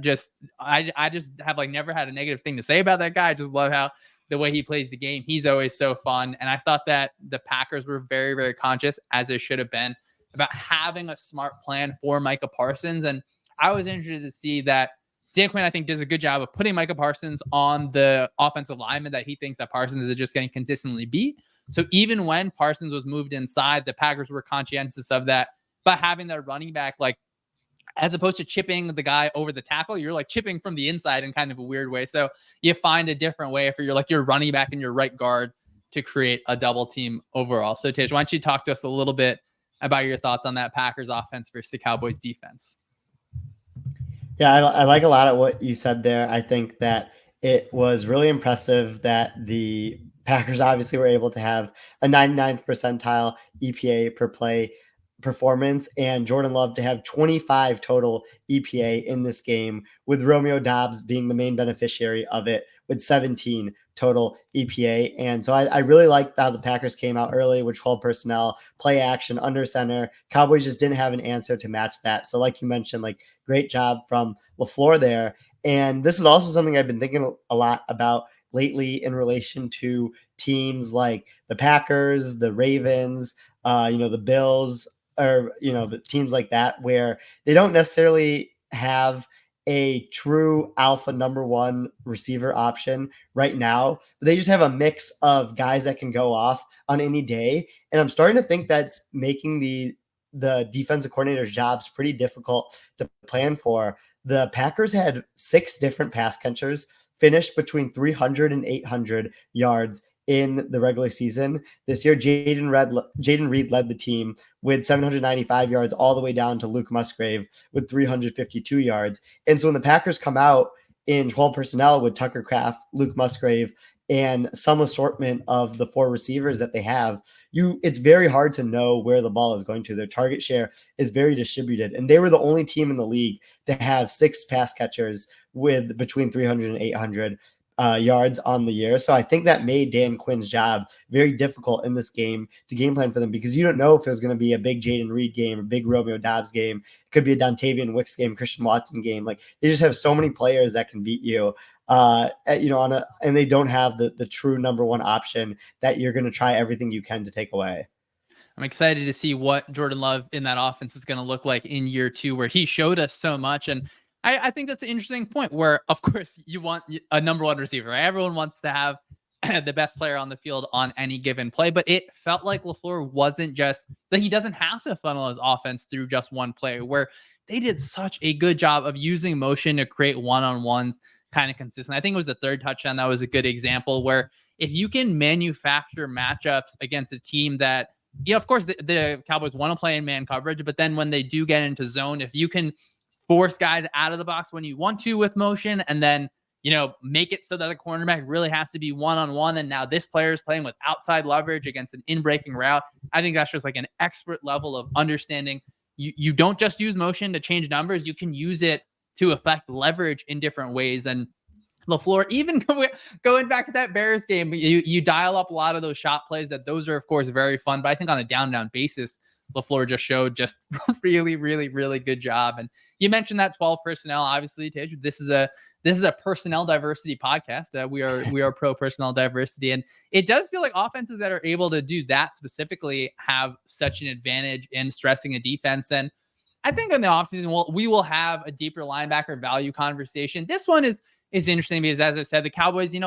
I just have like never had a negative thing to say about that guy. I just love how the way he plays the game. He's always so fun. And I thought that the Packers were very, very conscious, as they should have been, about having a smart plan for Micah Parsons. And I was interested to see that Dan Quinn, I think, does a good job of putting Micah Parsons on the offensive lineman that he thinks that Parsons is just getting consistently beat. So even when Parsons was moved inside, the Packers were conscientious of that. But having their running back, like, as opposed to chipping the guy over the tackle, you're like chipping from the inside in kind of a weird way. So you find a different way for your running back and your right guard to create a double team overall. So Tej, why don't you talk to us a little bit about your thoughts on that Packers offense versus the Cowboys defense? Yeah, I like a lot of what you said there. I think that it was really impressive that the Packers obviously were able to have a 99th percentile EPA per play performance, and Jordan Love to have 25 total EPA in this game, with Romeo Doubs being the main beneficiary of it with 17 total EPA. And so I really liked how the Packers came out early with 12 personnel, play action, under center. Cowboys just didn't have an answer to match that. So like you mentioned, like, great job from LaFleur there. And this is also something I've been thinking a lot about lately in relation to teams like the Packers, the Ravens, the Bills, or, the teams like that, where they don't necessarily have a true alpha number 1 receiver option right now, but they just have a mix of guys that can go off on any day. And I'm starting to think that's making the defensive coordinator's jobs pretty difficult to plan for. The Packers had 6 different pass catchers, finished between 300 and 800 yards in the regular season. This year, Jaden Reed led the team with 795 yards, all the way down to Luke Musgrave with 352 yards. And so when the Packers come out in 12 personnel with Tucker Kraft, Luke Musgrave, and some assortment of the 4 receivers that they have, it's very hard to know where the ball is going to. Their target share is very distributed, and they were the only team in the league to have 6 pass catchers with between 300 and 800 yards on the year. So I think that made Dan Quinn's job very difficult in this game to game plan for them, because you don't know if it was going to be a big Jaden Reed game, a big Romeo Doubs game. It could be a Dontavian Wicks game, Christian Watson game. Like, they just have so many players that can beat you, and they don't have the true number 1 option that you're going to try everything you can to take away. I'm excited to see what Jordan Love in that offense is going to look like in year 2, where he showed us so much. And I think that's an interesting point where, of course, you want a number one receiver, right? Everyone wants to have the best player on the field on any given play, but it felt like LaFleur wasn't just that. He doesn't have to funnel his offense through just one play, where they did such a good job of using motion to create one-on-ones kind of consistent. I think it was the third touchdown that was a good example where if you can manufacture matchups against a team that, yeah, of course, the Cowboys want to play in man coverage, but then when they do get into zone, if you can force guys out of the box when you want to with motion, and then, make it so that the cornerback really has to be one-on-one, and now this player is playing with outside leverage against an in-breaking route, I think that's just like an expert level of understanding. You don't just use motion to change numbers. You can use it to affect leverage in different ways. And LaFleur, even going back to that Bears game, you dial up a lot of those shot plays. Those are, of course, very fun. But I think on a down basis, LaFleur just showed just really, really, really good job. And you mentioned that 12 personnel. Obviously, Tej, this is a personnel diversity podcast. We are pro personnel diversity, and it does feel like offenses that are able to do that specifically have such an advantage in stressing a defense. And I think in the offseason, we will have a deeper linebacker value conversation. This one is interesting because, as I said, the Cowboys,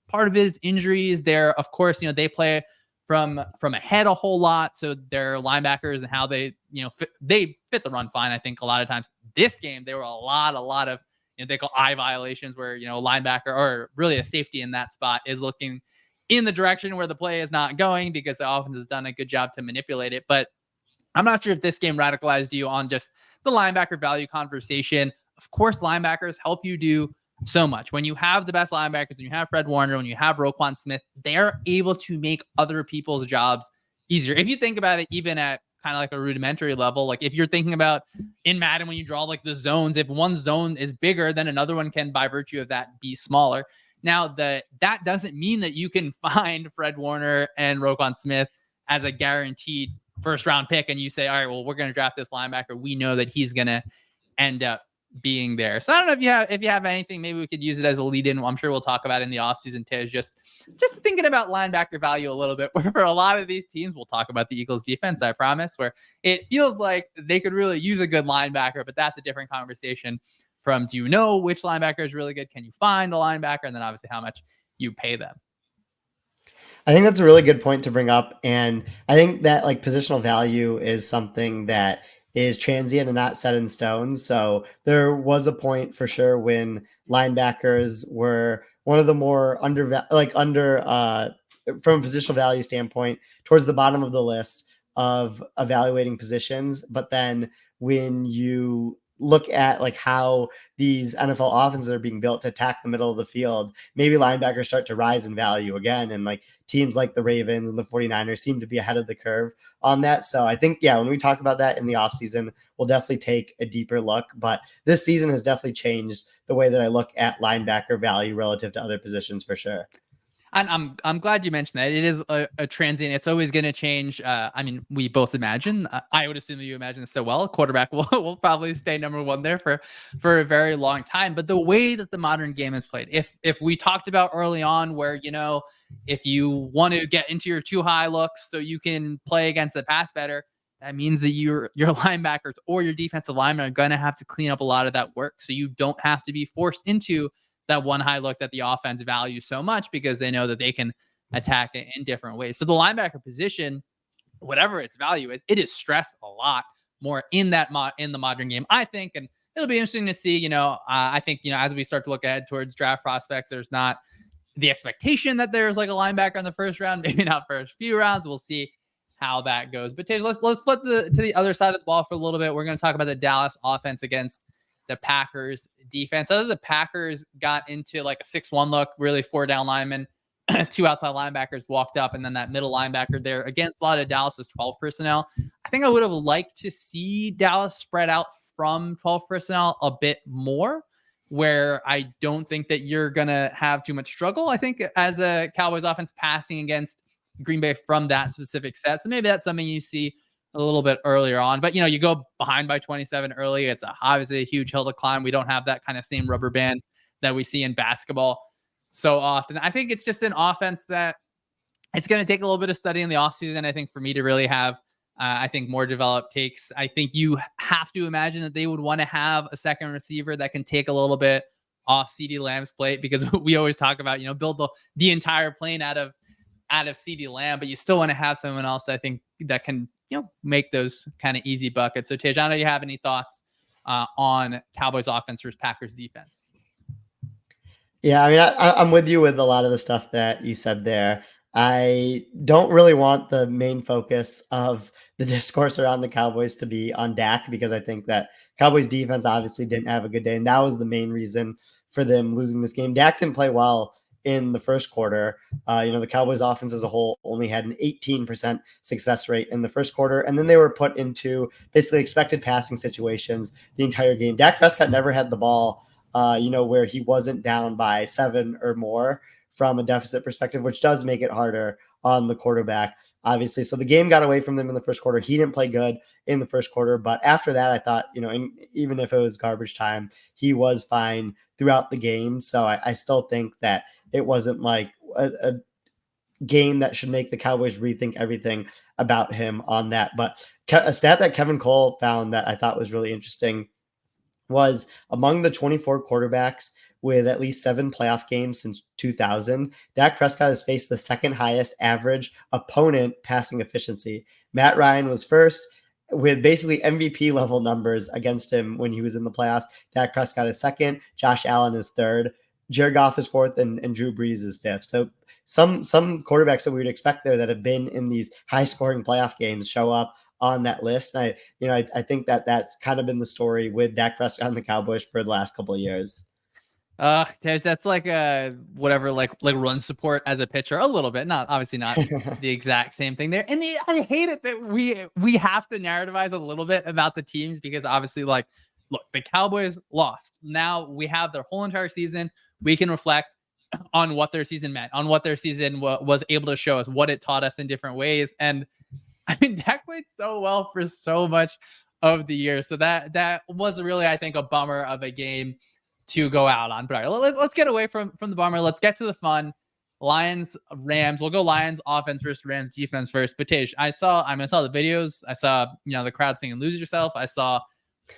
part of his injuries there, of course, they play from ahead a whole lot. So their linebackers and how they fit the run fine. I think a lot of times this game, there were a lot of, they call eye violations where, a linebacker or really a safety in that spot is looking in the direction where the play is not going because the offense has done a good job to manipulate it. But I'm not sure if this game radicalized you on just the linebacker value conversation. Of course, linebackers help you do so much. When you have the best linebackers, when you have Fred Warner, when you have Roquan Smith, they're able to make other people's jobs easier. If you think about it, even at kind of like a rudimentary level, like if you're thinking about in Madden, when you draw like the zones, if one zone is bigger, then another one can, by virtue of that, be smaller. Now, that doesn't mean that you can find Fred Warner and Roquan Smith as a guaranteed first round pick and you say, all right, well, we're going to draft this linebacker. We know that he's going to end up being there. So I don't know if you have anything, maybe we could use it as a lead in. I'm sure we'll talk about it in the offseason, Tej, just thinking about linebacker value a little bit, where for a lot of these teams, we'll talk about the Eagles defense, I promise, where it feels like they could really use a good linebacker, but that's a different conversation from, do you know which linebacker is really good? Can you find a linebacker? And then obviously how much you pay them. I think that's a really good point to bring up. And I think that like positional value is something that is transient and not set in stone. So there was a point for sure when linebackers were one of the more from a positional value standpoint, towards the bottom of the list of evaluating positions. But then when you look at like how these NFL offenses are being built to attack the middle of the field, maybe linebackers start to rise in value again. And like teams like the Ravens and the 49ers seem to be ahead of the curve on that. So I think, when we talk about that in the offseason, we'll definitely take a deeper look. But this season has definitely changed the way that I look at linebacker value relative to other positions for sure. And I'm glad you mentioned that. It is a transient. It's always going to change. I mean, we both imagine. I would assume that you imagine so well. Quarterback will probably stay number one there for a very long time. But the way that the modern game is played, if we talked about early on, where if you want to get into your too high looks so you can play against the pass better, that means that your linebackers or your defensive linemen are going to have to clean up a lot of that work. So you don't have to be forced into that one high look that the offense values so much, because they know that they can attack it in different ways. So the linebacker position, whatever its value is, it is stressed a lot more in the modern game, I think. And it'll be interesting to see, I think, as we start to look ahead towards draft prospects, there's not the expectation that there's like a linebacker in the first round, maybe not first few rounds. We'll see how that goes. But Tej, let's flip to the other side of the ball for a little bit. We're going to talk about the Dallas offense against the Packers defense. Other the Packers got into like a 6-1 look, really 4 down linemen, 2 outside linebackers walked up, and then that middle linebacker there against a lot of Dallas's 12 personnel. I think I would have liked to see Dallas spread out from 12 personnel a bit more, where I don't think that you're going to have too much struggle. I think as a Cowboys offense passing against Green Bay from that specific set. So maybe that's something you see a little bit earlier on, but you go behind by 27 early. It's obviously a huge hill to climb. We don't have that kind of same rubber band that we see in basketball so often. I think it's just an offense that it's going to take a little bit of study in the offseason, I think, for me to really have I think more developed takes. I think you have to imagine that they would want to have a second receiver that can take a little bit off CeeDee Lamb's plate, because we always talk about, build the entire plane out of CeeDee Lamb, but you still want to have someone else, I think, that can, make those kind of easy buckets. So Tej, I know you have any thoughts on Cowboys offense versus Packers defense? Yeah, I mean, I'm with you with a lot of the stuff that you said there. I don't really want the main focus of the discourse around the Cowboys to be on Dak, because I think that Cowboys defense obviously didn't have a good day, and that was the main reason for them losing this game. Dak didn't play well in the first quarter. The Cowboys offense as a whole only had an 18% success rate in the first quarter, and then they were put into basically expected passing situations the entire game. Dak Prescott never had the ball where he wasn't down by 7 or more from a deficit perspective, which does make it harder on the quarterback, obviously. So the game got away from them in the first quarter. He didn't play good in the first quarter, but after that, I thought, even if it was garbage time, he was fine throughout the game. So I still think that it wasn't like a game that should make the Cowboys rethink everything about him on that. But a stat that Kevin Cole found that I thought was really interesting was among the 24 quarterbacks with at least 7 playoff games since 2000, Dak Prescott has faced the second highest average opponent passing efficiency. Matt Ryan was first with basically MVP level numbers against him when he was in the playoffs. Dak Prescott is second. Josh Allen is third. Jared Goff is fourth, and Drew Brees is fifth. So some quarterbacks that we would expect there that have been in these high scoring playoff games show up on that list. And I think that that's kind of been the story with Dak Prescott and the Cowboys for the last couple of years. That's like whatever, like run support as a pitcher, a little bit, not obviously not the exact same thing there. And I hate it that we have to narrativize a little bit about the teams, because obviously, like, look, the Cowboys lost. Now we have their whole entire season. We can reflect on what their season meant, on what their season was able to show us, what it taught us in different ways. And I mean, Dak played so well for so much of the year. So that was really, I think, a bummer of a game to go out on. But all right, let's get away from the bummer. Let's get to the fun. Lions, Rams. We'll go Lions offense versus Rams defense first. But Tej, I saw the videos. I saw, the crowd singing "Lose Yourself." I saw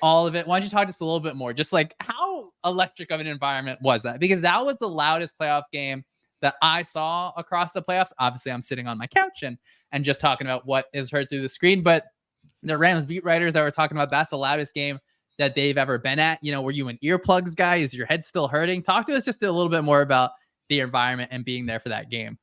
all of it. Why don't you talk to us a little bit more? Just like, how electric of an environment was that? Because that was the loudest playoff game that I saw across the playoffs. Obviously, I'm sitting on my couch and just talking about what is heard through the screen. But the Rams beat writers that were talking about, that's the loudest game that they've ever been at. Were you an earplugs guy? Is your head still hurting? Talk to us just a little bit more about the environment and being there for that game.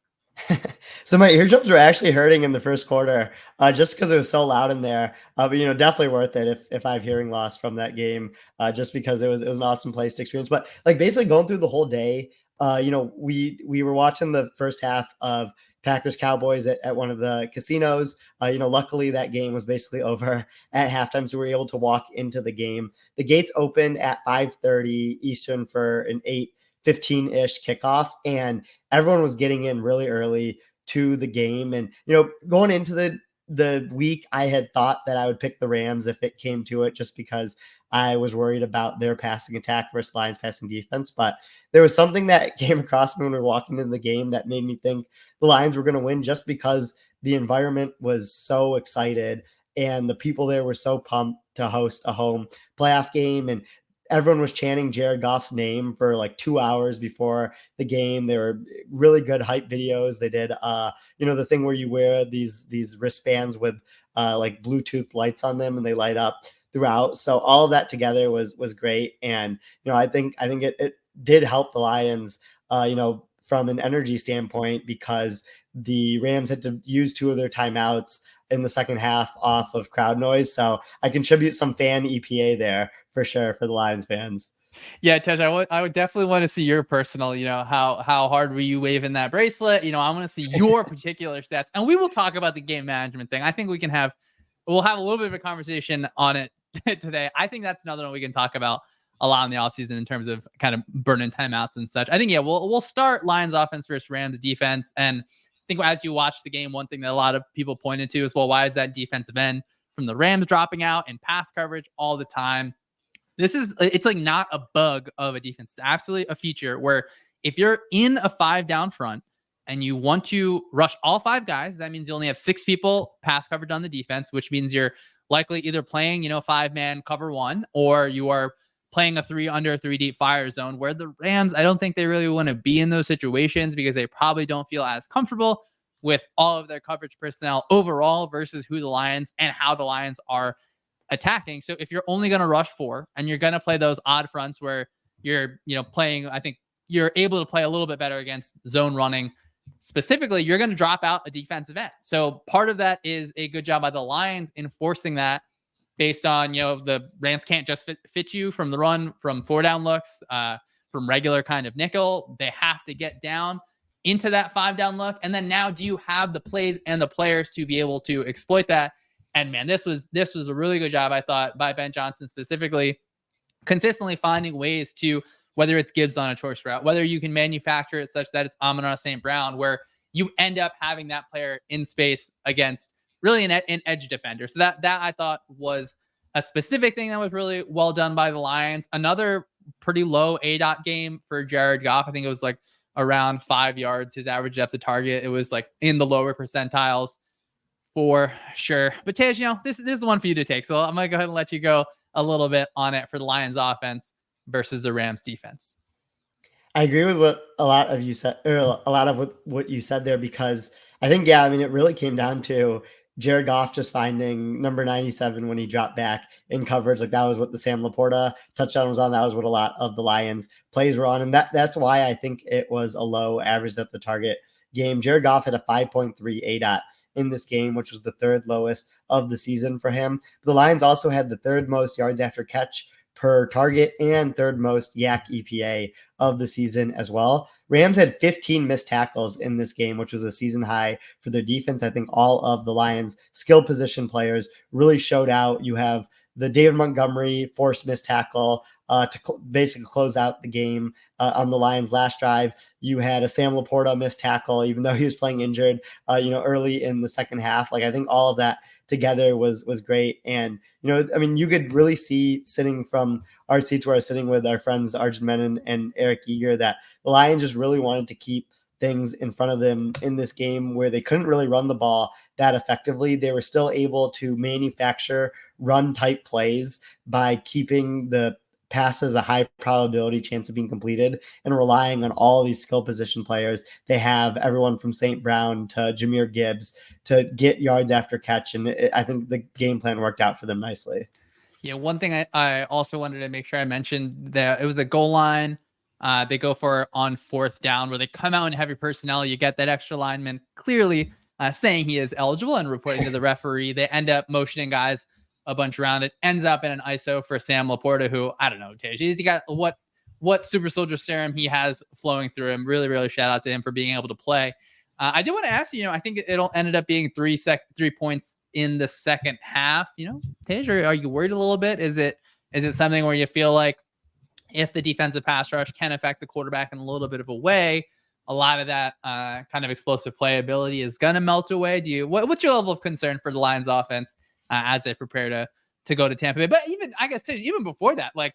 So my eardrums were actually hurting in the first quarter, just because it was so loud in there. But definitely worth it if I have hearing loss from that game, just because it was an awesome place to experience. But like, basically going through the whole day, we were watching the first half of Packers Cowboys at one of the casinos. Luckily that game was basically over at halftime, so we were able to walk into the game. The gates opened at 5:30 Eastern for an 8:15-ish kickoff, and everyone was getting in really early to the game. And going into the week, I had thought that I would pick the Rams if it came to it, just because I was worried about their passing attack versus Lions passing defense. But there was something that came across me when we were walking into the game that made me think the Lions were going to win, just because the environment was so excited and the people there were so pumped to host a home playoff game. And everyone was chanting Jared Goff's name for like 2 hours before the game. They were really good hype videos. They did, the thing where you wear these wristbands with like Bluetooth lights on them and they light up throughout. So all of that together was great. And, I think it did help the Lions, from an energy standpoint, because the Rams had to use 2 of their timeouts in the second half off of crowd noise. So I contribute some fan EPA there for sure for the Lions fans. Yeah, Tej, I would definitely want to see your personal, how hard were you waving that bracelet? I want to see your particular stats, and we will talk about the game management thing. I think we'll have a little bit of a conversation on it today. I think that's another one we can talk about a lot in the offseason in terms of kind of burning timeouts and such. I think, we'll start Lions offense versus Rams defense. And I think as you watch the game, one thing that a lot of people pointed to is, well, why is that defensive end from the Rams dropping out in pass coverage all the time? It's like not a bug of a defense. It's absolutely a feature where if you're in a 5 down front and you want to rush all 5 guys, that means you only have 6 people pass coverage on the defense, which means you're likely either playing, 5-man cover 1, or you are playing a 3 under 3 deep fire zone, where the Rams, I don't think they really want to be in those situations because they probably don't feel as comfortable with all of their coverage personnel overall versus who the Lions and how the Lions are attacking. So if you're only going to rush 4 and you're going to play those odd fronts where you're, playing, I think you're able to play a little bit better against zone running specifically, you're going to drop out a defensive end. So part of that is a good job by the Lions enforcing that based on, the Rams can't just fit you from the run, from 4-down looks, from regular kind of nickel. They have to get down into that 5-down look. And then now, do you have the plays and the players to be able to exploit that? And man, this was a really good job, I thought, by Ben Johnson specifically, consistently finding ways to, whether it's Gibbs on a choice route, whether you can manufacture it such that it's Amon-Ra St. Brown, where you end up having that player in space against really an edge defender. So that I thought was a specific thing that was really well done by the Lions. Another pretty low ADOT game for Jared Goff. I think it was like around 5 yards, his average depth of target. It was like in the lower percentiles for sure. But Tej, this is the one for you to take. So I'm going to go ahead and let you go a little bit on it for the Lions offense versus the Rams defense. I agree with what a lot of you said, or a lot of what you said there, because I think, it really came down to Jared Goff just finding number 97 when he dropped back in coverage. Like, that was what the Sam Laporta touchdown was on. That was what a lot of the Lions plays were on. And that's why I think it was a low average at the target game. Jared Goff had a 5.3 ADOT in this game, which was the 3rd lowest of the season for him. The Lions also had the 3rd most yards after catch per target and 3rd most YAC EPA of the season as well. Rams had 15 missed tackles in this game, which was a season high for their defense. I think all of the Lions' skill position players really showed out. You have the David Montgomery forced missed tackle to basically close out the game on the Lions' last drive. You had a Sam Laporta missed tackle, even though he was playing injured, early in the second half. Like, I think all of that together was great. And, you could really see, sitting from our seats where I was sitting with our friends Arjun Menon and Eric Eager, that the Lions just really wanted to keep things in front of them in this game where they couldn't really run the ball that effectively. They were still able to manufacture run type plays by keeping the passes a high probability chance of being completed and relying on all these skill position players. They have everyone from St. Brown to Jahmyr Gibbs to get yards after catch. And I think the game plan worked out for them nicely. Yeah, one thing I also wanted to make sure I mentioned, that it was the goal line. They go for on 4th down where they come out in heavy personnel. You get that extra lineman clearly saying he is eligible and reporting to the referee. They end up motioning guys a bunch around. It ends up in an ISO for Sam Laporta, who, I don't know, Tej, he got what super soldier serum he has flowing through him. Really, really shout out to him for being able to play. I did want to ask you, I think it ended up being 3 points in the second half. Tej, are you worried a little bit? Is it something where you feel like if the defensive pass rush can affect the quarterback in a little bit of a way, a lot of that kind of explosive playability is going to melt away? What's your level of concern for the Lions offense as they prepare to go to Tampa Bay? But even, I guess, even before that, like,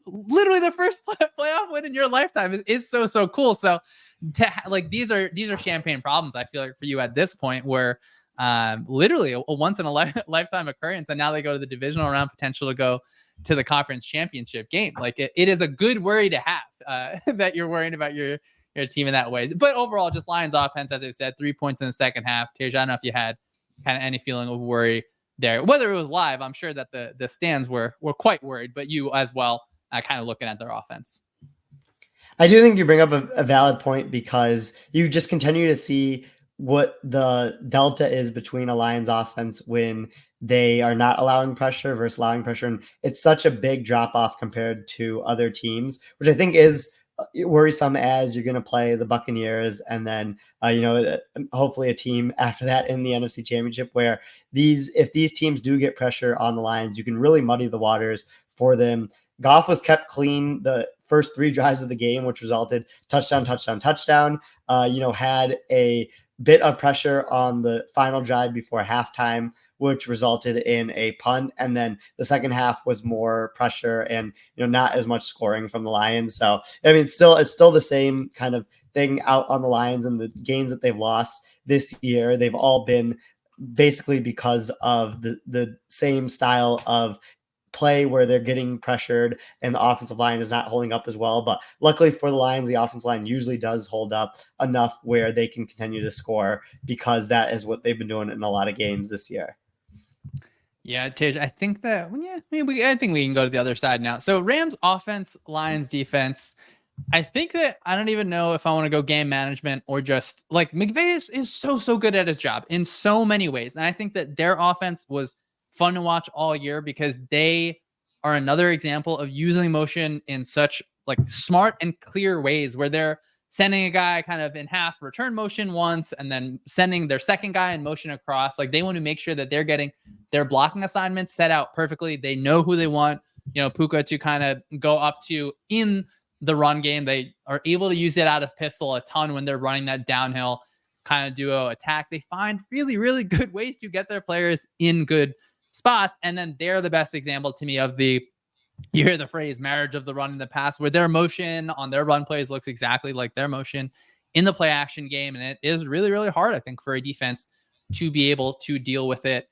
literally the first playoff win in your lifetime is so cool. So these are champagne problems, I feel like, for you at this point, where literally a once in a lifetime occurrence, and now they go to the divisional round, potential to go to the conference championship game. Like, it is a good worry to have that you're worrying about your team in that way. But overall, just Lions offense, as I said, 3 points in the second half. Tej, I don't know if you had kind of any feeling of worry there, whether it was live. I'm sure that the stands were quite worried, but you as well, kind of looking at their offense. I do think you bring up a valid point, because you just continue to see what the delta is between a Lions offense when they are not allowing pressure versus allowing pressure. And it's such a big drop off compared to other teams, which I think is worrisome, as you're going to play the Buccaneers and then, hopefully a team after that in the NFC Championship, where if these teams do get pressure on the Lions, you can really muddy the waters for them. Goff was kept clean the first 3 drives of the game, which resulted touchdown. Had a bit of pressure on the final drive before halftime which resulted in a punt. And then the second half was more pressure and, not as much scoring from the Lions. So, I mean, it's still the same kind of thing out on the Lions, and the games that they've lost this year, they've all been basically because of the same style of play where they're getting pressured and the offensive line is not holding up as well. But luckily for the Lions, the offensive line usually does hold up enough where they can continue to score, because that is what they've been doing in a lot of games this year. Yeah, Tej, I think that, I think we can go to the other side now. So Rams offense, Lions defense. I think that I don't even know if I want to go game management or just like McVay is so good at his job in so many ways. And I think that their offense was fun to watch all year because they are another example of using motion in such like smart and clear ways, where they're sending a guy kind of in half return motion once and then sending their second guy in motion across. Like they want to make sure that they're getting their blocking assignments set out perfectly. They know who they want, Puka to kind of go up to in the run game. They are able to use it out of pistol a ton when they're running that downhill kind of duo attack. They find really, really good ways to get their players in good spots. And then they're the best example to me of you hear the phrase marriage of the run in the pass, where their motion on their run plays looks exactly like their motion in the play action game. And it is really, really hard, I think, for a defense to be able to deal with it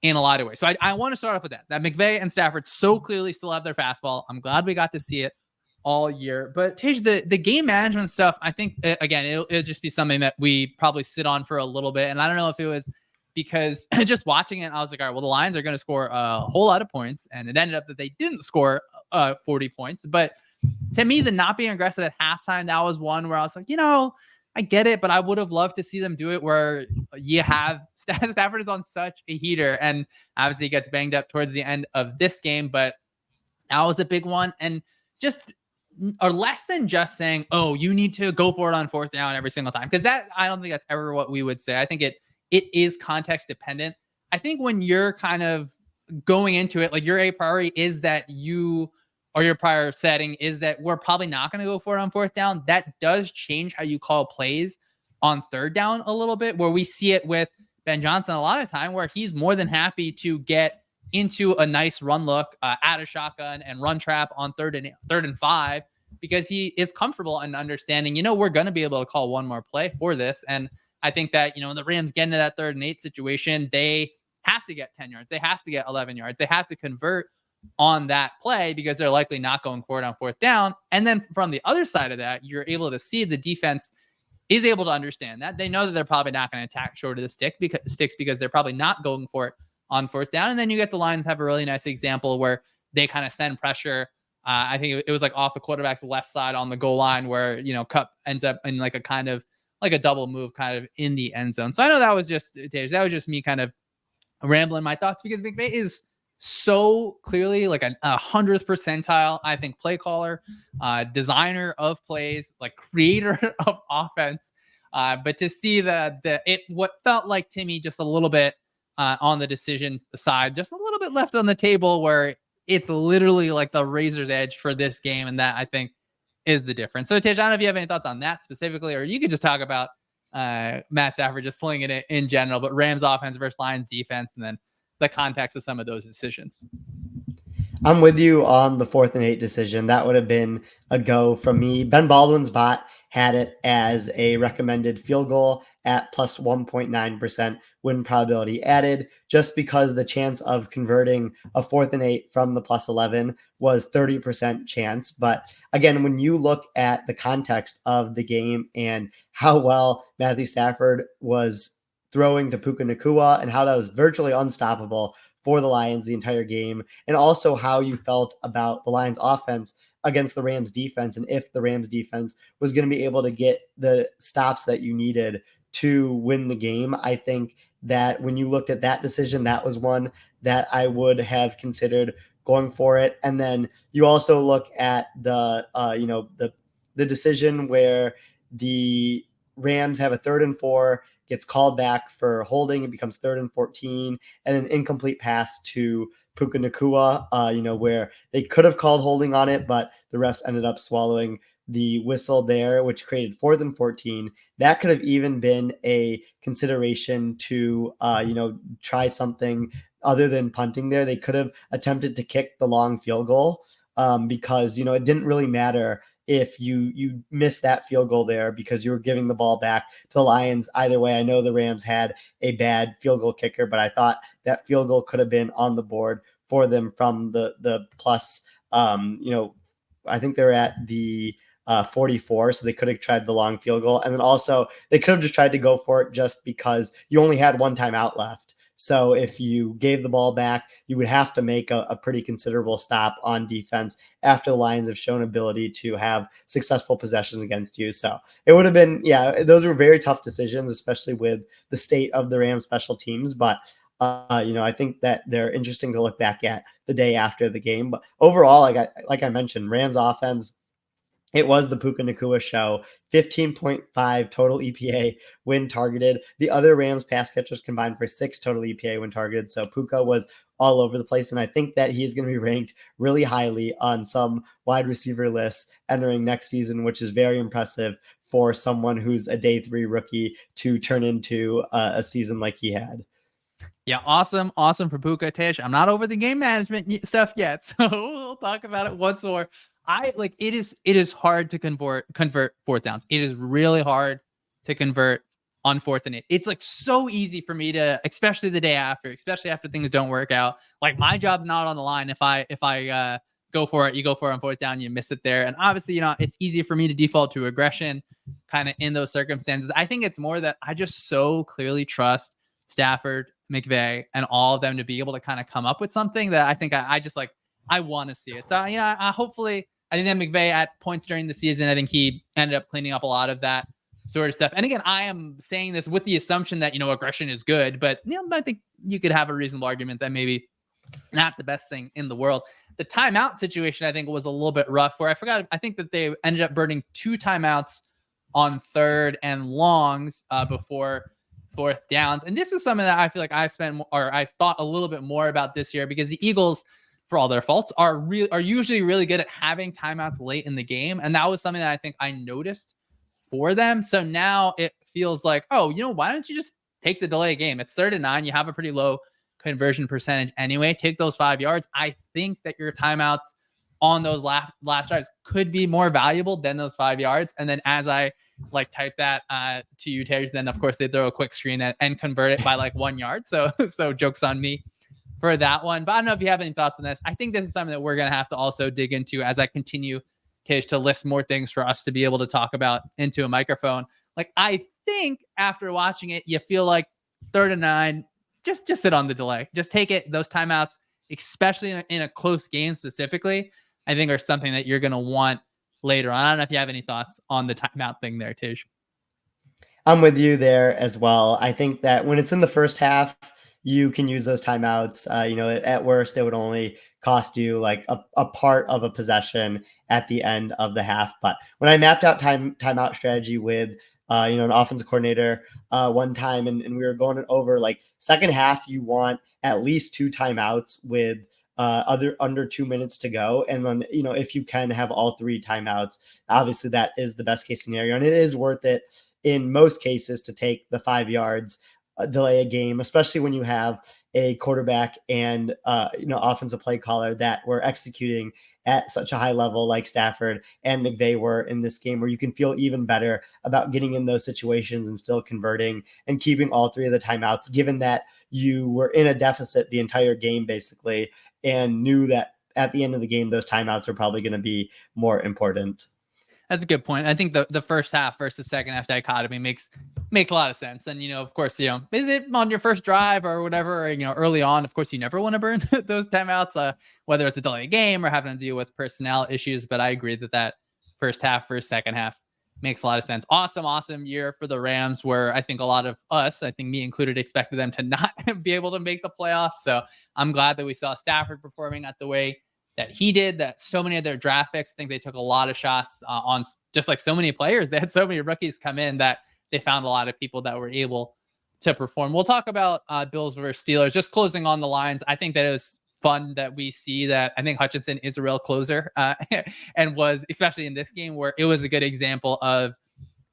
in a lot of ways. So I want to start off with that McVay and Stafford so clearly still have their fastball. I'm glad we got to see it all year. But Tej, the game management stuff, I think, again, it'll just be something that we probably sit on for a little bit. And I don't know if it was because just watching it, I was like, all right, well, the Lions are going to score a whole lot of points. And it ended up that they didn't score 40 points. But to me, the not being aggressive at halftime, that was one where I was like, I get it, but I would have loved to see them do it where you have Stafford is on such a heater, and obviously he gets banged up towards the end of this game, but that was a big one. And just or less than just saying, oh, you need to go for it on fourth down every single time. Because that, I don't think that's ever what we would say. I think it is context dependent. I think when you're kind of going into it, like your A priority is that or your prior setting is that we're probably not going to go for it on fourth down. That does change how you call plays on third down a little bit, where we see it with Ben Johnson a lot of time, where he's more than happy to get into a nice run look at a shotgun and run trap on third and 5, because he is comfortable and understanding, we're going to be able to call one more play for this. And I think that, the Rams get into that 3rd and 8 situation, they have to get 10 yards. They have to get 11 yards. They have to convert on that play because they're likely not going for it on fourth down. And then from the other side of that, you're able to see the defense is able to understand that. They know that they're probably not going to attack short of the sticks because they're probably not going for it on fourth down. And then you get the Lions have a really nice example where they kind of send pressure. I think it was like off the quarterback's left side on the goal line where, Kupp ends up in like a kind of like a double move kind of in the end zone. So I know that was just me kind of rambling my thoughts, because McVay is so clearly like a 100th percentile, I think, play caller, designer of plays, like creator of offense. But to see what felt like to me just a little bit on the decision side, just a little bit left on the table, where it's literally like the razor's edge for this game. And that, I think, is the difference. So, Tej, I don't know if you have any thoughts on that specifically, or you could just talk about Matt Stafford just slinging it in general, but Rams offense versus Lions defense, and then the context of some of those decisions. I'm with you on the 4th and 8 decision. That would have been a go from me. Ben Baldwin's bot had it as a recommended field goal at plus 1.9% win probability added, just because the chance of converting a 4th and 8 from the plus 11 was 30% chance. But again, when you look at the context of the game and how well Matthew Stafford was throwing to Puka Nacua and how that was virtually unstoppable for the Lions the entire game, and also how you felt about the Lions offense against the Rams defense, and if the Rams defense was going to be able to get the stops that you needed to win the game, I think that when you looked at that decision, that was one that I would have considered going for it. And then you also look at the decision where the Rams have a 3rd and 4, gets called back for holding. It becomes 3rd and 14, and an incomplete pass to Puka Nacua, where they could have called holding on it, but the refs ended up swallowing the whistle there, which created 4th and 14. That could have even been a consideration to, try something other than punting there. They could have attempted to kick the long field goal, because, it didn't really matter if you missed that field goal there because you were giving the ball back to the Lions. Either way, I know the Rams had a bad field goal kicker, but I thought that field goal could have been on the board for them from the plus, I think they're at the 44, so they could have tried the long field goal. And then also they could have just tried to go for it just because you only had one timeout left. So if you gave the ball back, you would have to make a pretty considerable stop on defense after the Lions have shown ability to have successful possessions against you. So it would have been, those were very tough decisions, especially with the state of the Rams special teams. But I think that they're interesting to look back at the day after the game. But overall, like I mentioned, Rams offense, it was the Puka Nacua show. 15.5 total EPA when targeted. The other Rams pass catchers combined for 6 total EPA when targeted. So Puka was all over the place. And I think that he's going to be ranked really highly on some wide receiver lists entering next season, which is very impressive for someone who's a day 3 rookie to turn into a season like he had. Yeah, awesome for Puka. Tish, I'm not over the game management stuff yet, so we'll talk about it once more. It is hard to convert 4th downs. It is really hard to convert on 4th and 8. It's like so easy for me to, especially the day after, especially after things don't work out. Like my job's not on the line. If I go for it, you go for it on 4th down, you miss it there. And obviously, it's easy for me to default to aggression kind of in those circumstances. I think it's more that I just so clearly trust Stafford, McVay, and all of them to be able to kind of come up with something that I think I want to see it. So, hopefully, I think that McVay at points during the season, I think he ended up cleaning up a lot of that sort of stuff. And again, I am saying this with the assumption that, aggression is good, but, I think you could have a reasonable argument that maybe not the best thing in the world. The timeout situation, I think, was a little bit rough where I think that they ended up burning 2 timeouts on 3rd and longs before 4th downs. And this is something that I feel like I've thought a little bit more about this year because the Eagles, for all their faults, are usually really good at having timeouts late in the game. And that was something that I think I noticed for them. So now it feels like, why don't you just take the delay game? It's 3rd and 9. You have a pretty low conversion percentage anyway. Take those 5 yards. I think that your timeouts on those last drives could be more valuable than those 5 yards. And then as I type that to you, Terry, then of course they throw a quick screen and convert it by 1 yard. So joke's on me for that one. But I don't know if you have any thoughts on this. I think this is something that we're going to have to also dig into as I continue to list more things for us to be able to talk about into a microphone. I think after watching it, you feel like 3rd and 9, just sit on the delay. Just take it. Those timeouts, especially in a close game specifically, I think are something that you're going to want later on. I don't know if you have any thoughts on the timeout thing there, Tish. I'm with you there as well. I think that when it's in the first half, you can use those timeouts. At worst, it would only cost you a part of a possession at the end of the half. But when I mapped out timeout strategy with an offensive coordinator one time, and we were going over second half, you want at least 2 timeouts with under 2 minutes to go. And then, if you can have all 3 timeouts, obviously that is the best case scenario. And it is worth it in most cases to take the 5 yards, delay a game, especially when you have a quarterback and, offensive play caller that were executing at such a high level like Stafford and McVay were in this game, where you can feel even better about getting in those situations and still converting and keeping all 3 of the timeouts, given that you were in a deficit the entire game basically and knew that at the end of the game, those timeouts are probably going to be more important. That's a good point. I think the first half versus second half dichotomy makes a lot of sense. And, of course, is it on your first drive or whatever, early on, of course, you never want to burn those timeouts, whether it's a delay game or having to deal with personnel issues. But I agree that first half versus second half makes a lot of sense. Awesome year for the Rams, where I think a lot of us, I think me included, expected them to not be able to make the playoffs. So I'm glad that we saw Stafford performing at the way that he did, that so many of their draft picks, I think they took a lot of shots on just like so many players. They had so many rookies come in that they found a lot of people that were able to perform. We'll talk about Bills versus Steelers. Just closing on the lines, I think that it was fun that we see that I think Hutchinson is a real closer, and was, especially in this game, where it was a good example of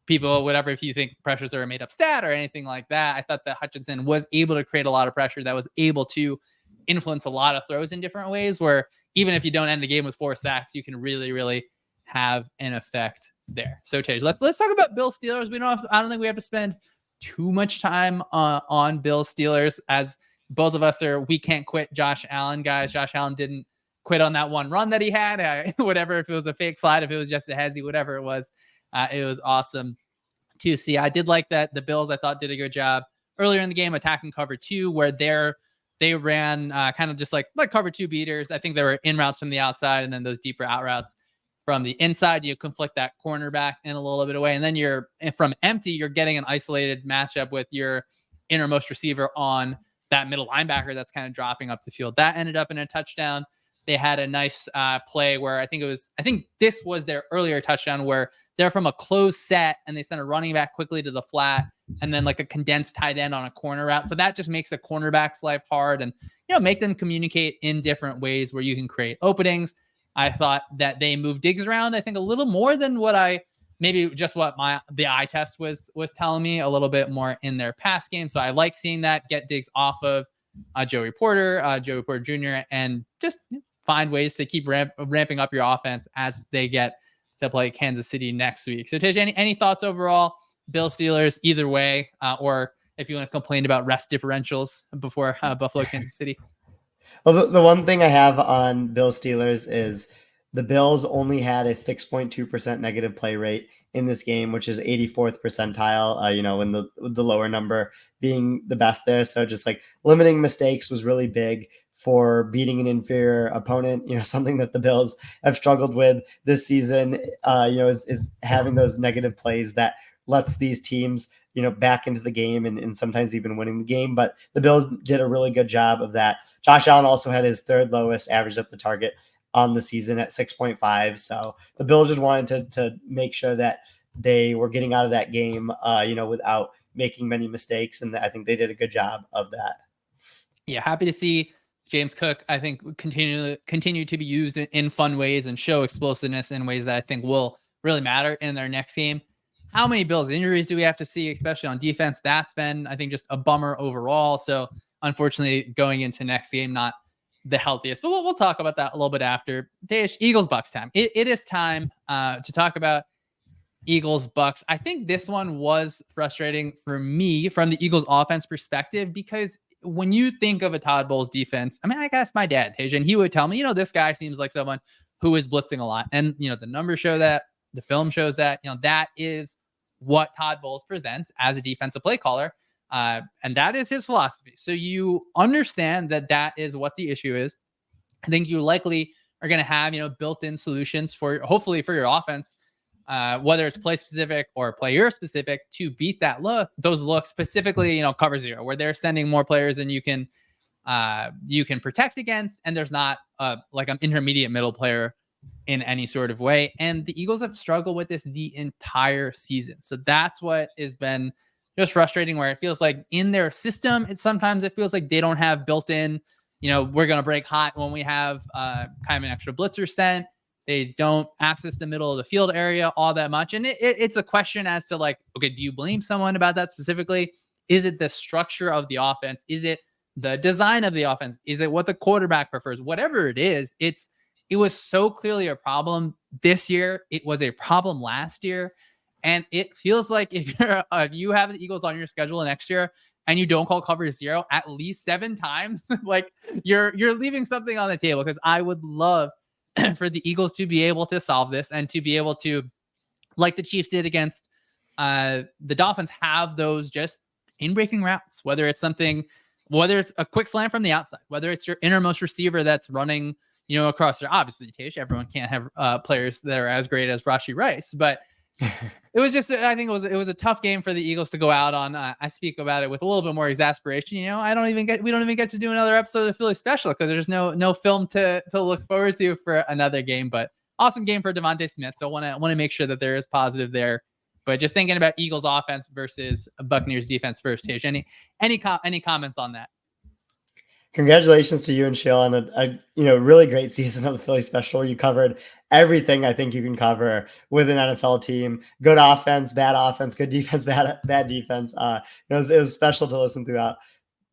people, whatever, if you think pressures are a made up stat or anything like that. I thought that Hutchinson was able to create a lot of pressure, that was able to influence a lot of throws in different ways, where even if you don't end the game with 4 sacks, you can really, really have an effect there. So Tage, let's talk about Bill Steelers. I don't think we have to spend too much time on Bill Steelers, as both of us we can't quit Josh Allen guys. Josh Allen didn't quit on that one run that he had, whatever, if it was a fake slide, if it was just a hezzy, whatever it was awesome to see. I did like that the Bills, I thought, did a good job earlier in the game attacking cover 2, where they ran kind of just like cover 2 beaters. I think there were in routes from the outside, and then those deeper out routes from the inside. You conflict that cornerback in a little bit away, and then you're from empty, you're getting an isolated matchup with your innermost receiver on that middle linebacker that's kind of dropping up the field. That ended up in a touchdown. They had a nice play where I think this was their earlier touchdown, where they're from a closed set and they send a running back quickly to the flat, and then like a condensed tight end on a corner route. So that just makes a cornerback's life hard, and make them communicate in different ways where you can create openings. I thought that they moved Diggs around, I think, a little more than what the eye test was telling me, a little bit more in their pass game. So I like seeing that, get Diggs off of Joey Porter Jr., and just find ways to keep ramping up your offense as they get to play Kansas City next week. So Tej, any thoughts overall, Bill Steelers, either way, or if you want to complain about rest differentials before Buffalo, Kansas City? Well, the one thing I have on Bill Steelers is the Bills only had a 6.2% negative play rate in this game, which is 84th percentile, when the lower number being the best there. So just like limiting mistakes was really big for beating an inferior opponent, something that the Bills have struggled with this season, is having those negative plays that lets these teams, back into the game and sometimes even winning the game. But the Bills did a really good job of that. Josh Allen also had his 3rd lowest average up the target on the season at 6.5. So the Bills just wanted to make sure that they were getting out of that game, without making many mistakes. And I think they did a good job of that. Yeah, happy to see James Cook, I think, continue to be used in fun ways and show explosiveness in ways that I think will really matter in their next game. How many Bills injuries do we have to see, especially on defense? That's been, I think, just a bummer overall. So unfortunately, going into next game, not the healthiest, but we'll talk about that a little bit after. Dash, Eagles Bucks time. It is time to talk about Eagles Bucks. I think this one was frustrating for me from the Eagles offense perspective, because when you think of a Todd Bowles defense, I mean, I asked my dad, Tej, and he would tell me, this guy seems like someone who is blitzing a lot. And, the numbers show that, the film shows that, that is what Todd Bowles presents as a defensive play caller. And that is his philosophy. So you understand that is what the issue is. I think you likely are going to have, built-in solutions hopefully for your offense, whether it's play specific or player specific, to beat those looks, specifically, cover 0, where they're sending more players than you can protect against. And there's not like an intermediate middle player in any sort of way. And the Eagles have struggled with this the entire season. So that's what has been just frustrating, where it feels like in their system, sometimes it feels like they don't have built in, we're going to break hot when we have kind of an extra blitzer sent. They don't access the middle of the field area all that much. And it's a question as to like, okay, do you blame someone about that specifically? Is it the structure of the offense? Is it the design of the offense? Is it what the quarterback prefers? Whatever it is, it was so clearly a problem this year. It was a problem last year. And it feels like if you have the Eagles on your schedule next year and you don't call cover 0 at least 7 times, like you're leaving something on the table, because I would love for the Eagles to be able to solve this and to be able to, like the Chiefs did against the Dolphins, have those just in-breaking routes, whether it's a quick slant from the outside, whether it's your innermost receiver that's running, across there. Obviously, Tish, everyone can't have players that are as great as Rashee Rice, but it was just, I think it was a tough game for the Eagles to go out on. I speak about it with a little bit more exasperation. We don't even get to do another episode of the Philly Special, because there's no film to look forward to for another game. But awesome game for Devontae Smith. So want to make sure that there is positive there. But just thinking about Eagles offense versus Buccaneers defense first, Tish, any comments on that? Congratulations to you and Shaw on a really great season of the Philly Special. You covered everything I think you can cover with an NFL team. Good offense, good defense, bad defense. It was special to listen throughout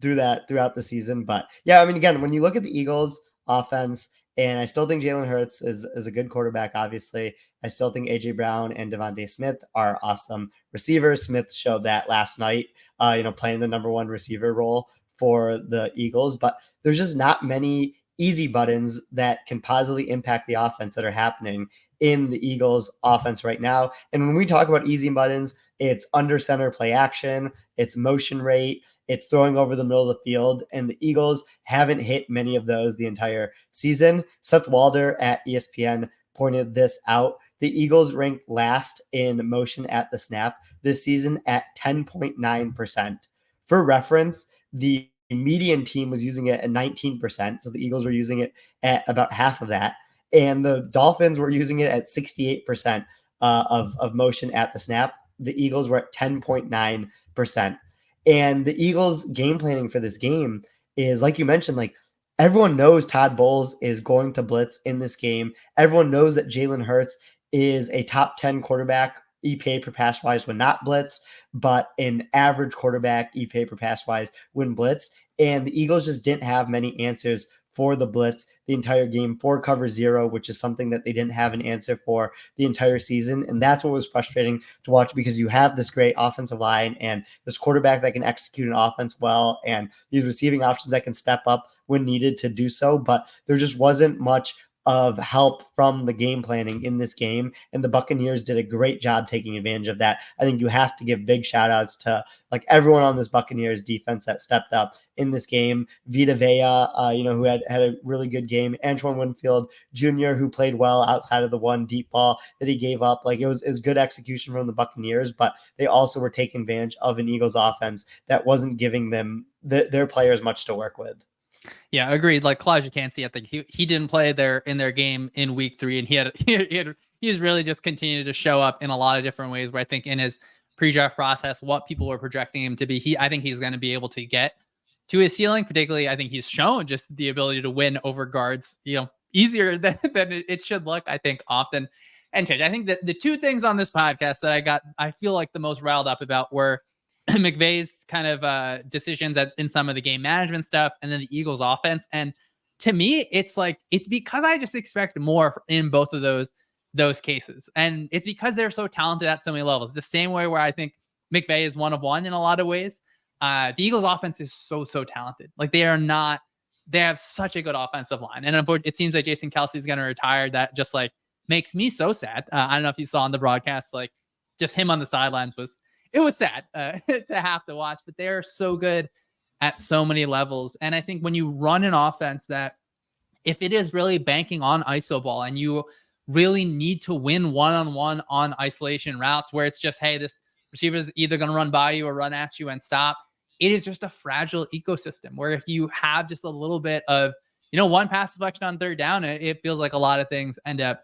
the season. But yeah, I mean, again, when you look at the Eagles offense, and I still think Jalen Hurts is a good quarterback, obviously. I still think A.J. Brown and Devontae Smith are awesome receivers. Smith showed that last night, playing the number one receiver role for the Eagles. But there's just not many easy buttons that can positively impact the offense that are happening in the Eagles offense right now. And when we talk about easy buttons, it's under center play action, it's motion rate, it's throwing over the middle of the field, and the Eagles haven't hit many of those the entire season. Seth Walder at ESPN pointed this out. The Eagles ranked last in motion at the snap this season at 10.9%. For reference, the median team was using it at 19%, so the Eagles were using it at about half of that, and the Dolphins were using it at 68% of motion at the snap. The Eagles were at 10.9%. And the Eagles game planning for this game is, like you mentioned, like everyone knows Todd Bowles is going to blitz in this game. Everyone knows that Jalen Hurts is a top 10 quarterback EPA per pass wise when not blitzed, but an average quarterback EPA per pass wise when blitzed. And the Eagles just didn't have many answers for the blitz the entire game, for cover zero, which is something that they didn't have an answer for the entire season. And that's what was frustrating to watch, because you have this great offensive line and this quarterback that can execute an offense well, and these receiving options that can step up when needed to do so. But there just wasn't much of help from the game planning in this game, and the Buccaneers did a great job taking advantage of that. I think you have to give big shout outs to like everyone on this Buccaneers defense that stepped up in this game. Vita Vea, who had a really good game. Antoine Winfield Jr., who played well outside of the one deep ball that he gave up. Like it was good execution from the Buccaneers, but they also were taking advantage of an Eagles offense that wasn't giving them their players much to work with. Yeah, agreed. Like Kalijah Kancey, I think he didn't play in their game in week 3, and he's really just continued to show up in a lot of different ways. Where I think in his pre-draft process, what people were projecting him to be, I think he's going to be able to get to his ceiling. Particularly, I think he's shown just the ability to win over guards, easier than it should look. I think often. And I think that the two things on this podcast that I feel like the most riled up about were McVay's kind of decisions in some of the game management stuff, and then the Eagles offense. And to me, it's because I just expect more in both of those cases. And it's because they're so talented at so many levels. The same way where I think McVay is one of one in a lot of ways. The Eagles offense is so talented. Like they have such a good offensive line. And unfortunately, it seems like Jason Kelsey is going to retire. That just makes me so sad. I don't know if you saw on the broadcast, just him on the sidelines it was sad to have to watch, but they're so good at so many levels. And I think when you run an offense that, if it is really banking on iso ball and you really need to win one-on-one on isolation routes where it's just, hey, this receiver is either going to run by you or run at you and stop, it is just a fragile ecosystem where if you have just a little bit of, one pass deflection on third down, it feels like a lot of things end up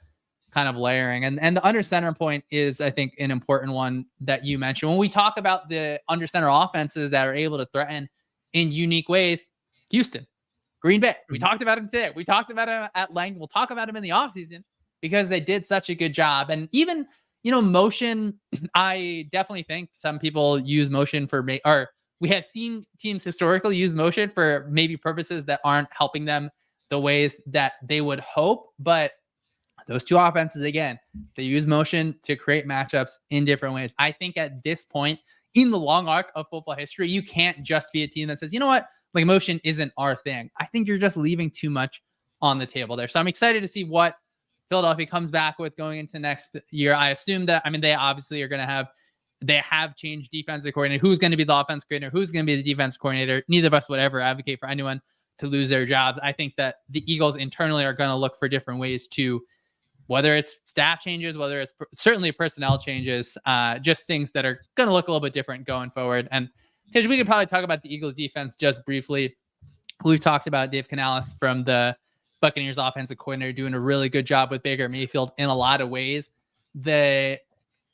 kind of layering. And the under center point is, I think, an important one that you mentioned. When we talk about the under center offenses that are able to threaten in unique ways, Houston, Green Bay, we talked about him today. We talked about him at length. We'll talk about him in the offseason because they did such a good job. And even, motion, I definitely think some people use motion or we have seen teams historically use motion for maybe purposes that aren't helping them the ways that they would hope. But those two offenses, again, they use motion to create matchups in different ways. I think at this point in the long arc of football history, you can't just be a team that says, you know what, motion isn't our thing. I think you're just leaving too much on the table there. So I'm excited to see what Philadelphia comes back with going into next year. I assume that, they obviously are going to they have changed defensive coordinator. Who's going to be the offensive coordinator? Who's going to be the defensive coordinator? Neither of us would ever advocate for anyone to lose their jobs. I think that the Eagles internally are going to look for different ways to, whether it's staff changes, whether it's certainly personnel changes, just things that are going to look a little bit different going forward. And because we could probably talk about the Eagles defense just briefly. We've talked about Dave Canales from the Buccaneers offensive coordinator doing a really good job with Baker Mayfield in a lot of ways.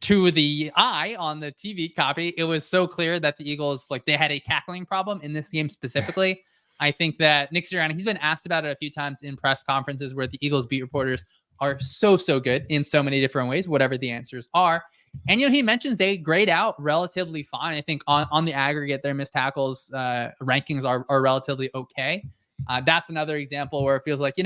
To the eye on the TV copy, it was so clear that the Eagles, they had a tackling problem in this game specifically. I think that Nick Sirianni, he's been asked about it a few times in press conferences where the Eagles beat reporters are so good in so many different ways, whatever the answers are. And, he mentions they grade out relatively fine. I think on the aggregate, their missed tackles rankings are relatively okay. That's another example where it feels like,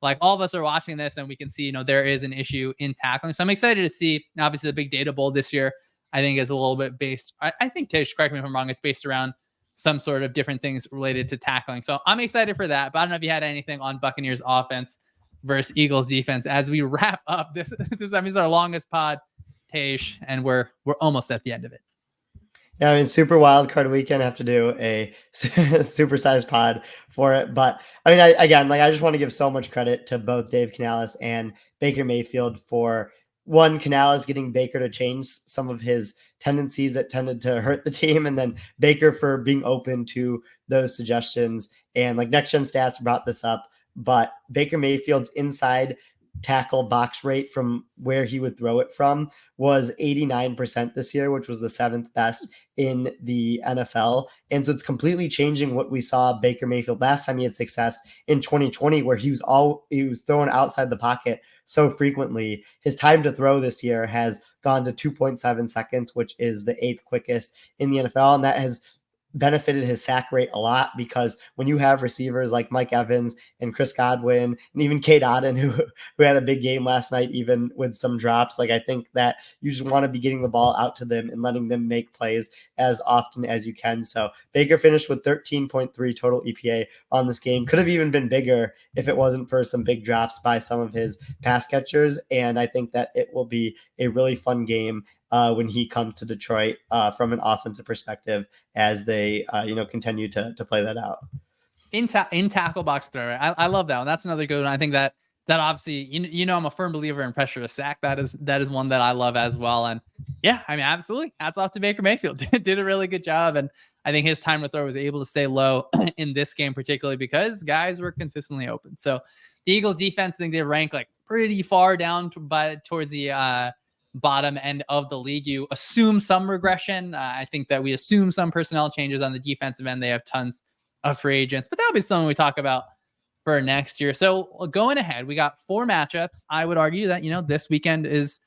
like all of us are watching this and we can see, there is an issue in tackling. So I'm excited to see, obviously the big data bowl this year, I think is a little bit based. I think, Tish, correct me if I'm wrong, it's based around some sort of different things related to tackling. So I'm excited for that. But I don't know if you had anything on Buccaneers offense versus Eagles defense as we wrap up this. This is our longest pod, Tish, and we're almost at the end of it. Yeah, I mean, super wild card weekend. I have to do a supersized pod for it. But I mean, I just want to give so much credit to both Dave Canales and Baker Mayfield for Canales getting Baker to change some of his tendencies that tended to hurt the team. And then Baker for being open to those suggestions. And like Next Gen Stats brought this up, but Baker Mayfield's inside tackle box rate from where he would throw it from was 89% this year, which was the 7th best in the NFL. And so it's completely changing what we saw Baker Mayfield last time he had success in 2020, where he was throwing outside the pocket so frequently. His time to throw this year has gone to 2.7 seconds, which is the 8th quickest in the NFL. And that has benefited his sack rate a lot, because when you have receivers like Mike Evans and Chris Godwin and even Cade Otton, who had a big game last night, even with some drops, like I think that you just want to be getting the ball out to them and letting them make plays as often as you can. So Baker finished with 13.3 total EPA on this game. Could have even been bigger if it wasn't for some big drops by some of his pass catchers. And I think that it will be a really fun game when he comes to Detroit from an offensive perspective, as they continue to play that out. In tackle box throw, right? I love that one. That's another good one. I think that obviously, I'm a firm believer in pressure to sack. That is one that I love as well. And yeah, I mean, absolutely. Hats off to Baker Mayfield. Did a really good job. And I think his time to throw was able to stay low in this game, particularly because guys were consistently open. So the Eagles defense, I think they rank like pretty far down towards the bottom end of the league. You assume some regression. I think that we assume some personnel changes on the defensive end. They have tons of free agents, but that'll be something we talk about for next year. So going ahead, we got 4 matchups. I would argue that, this weekend is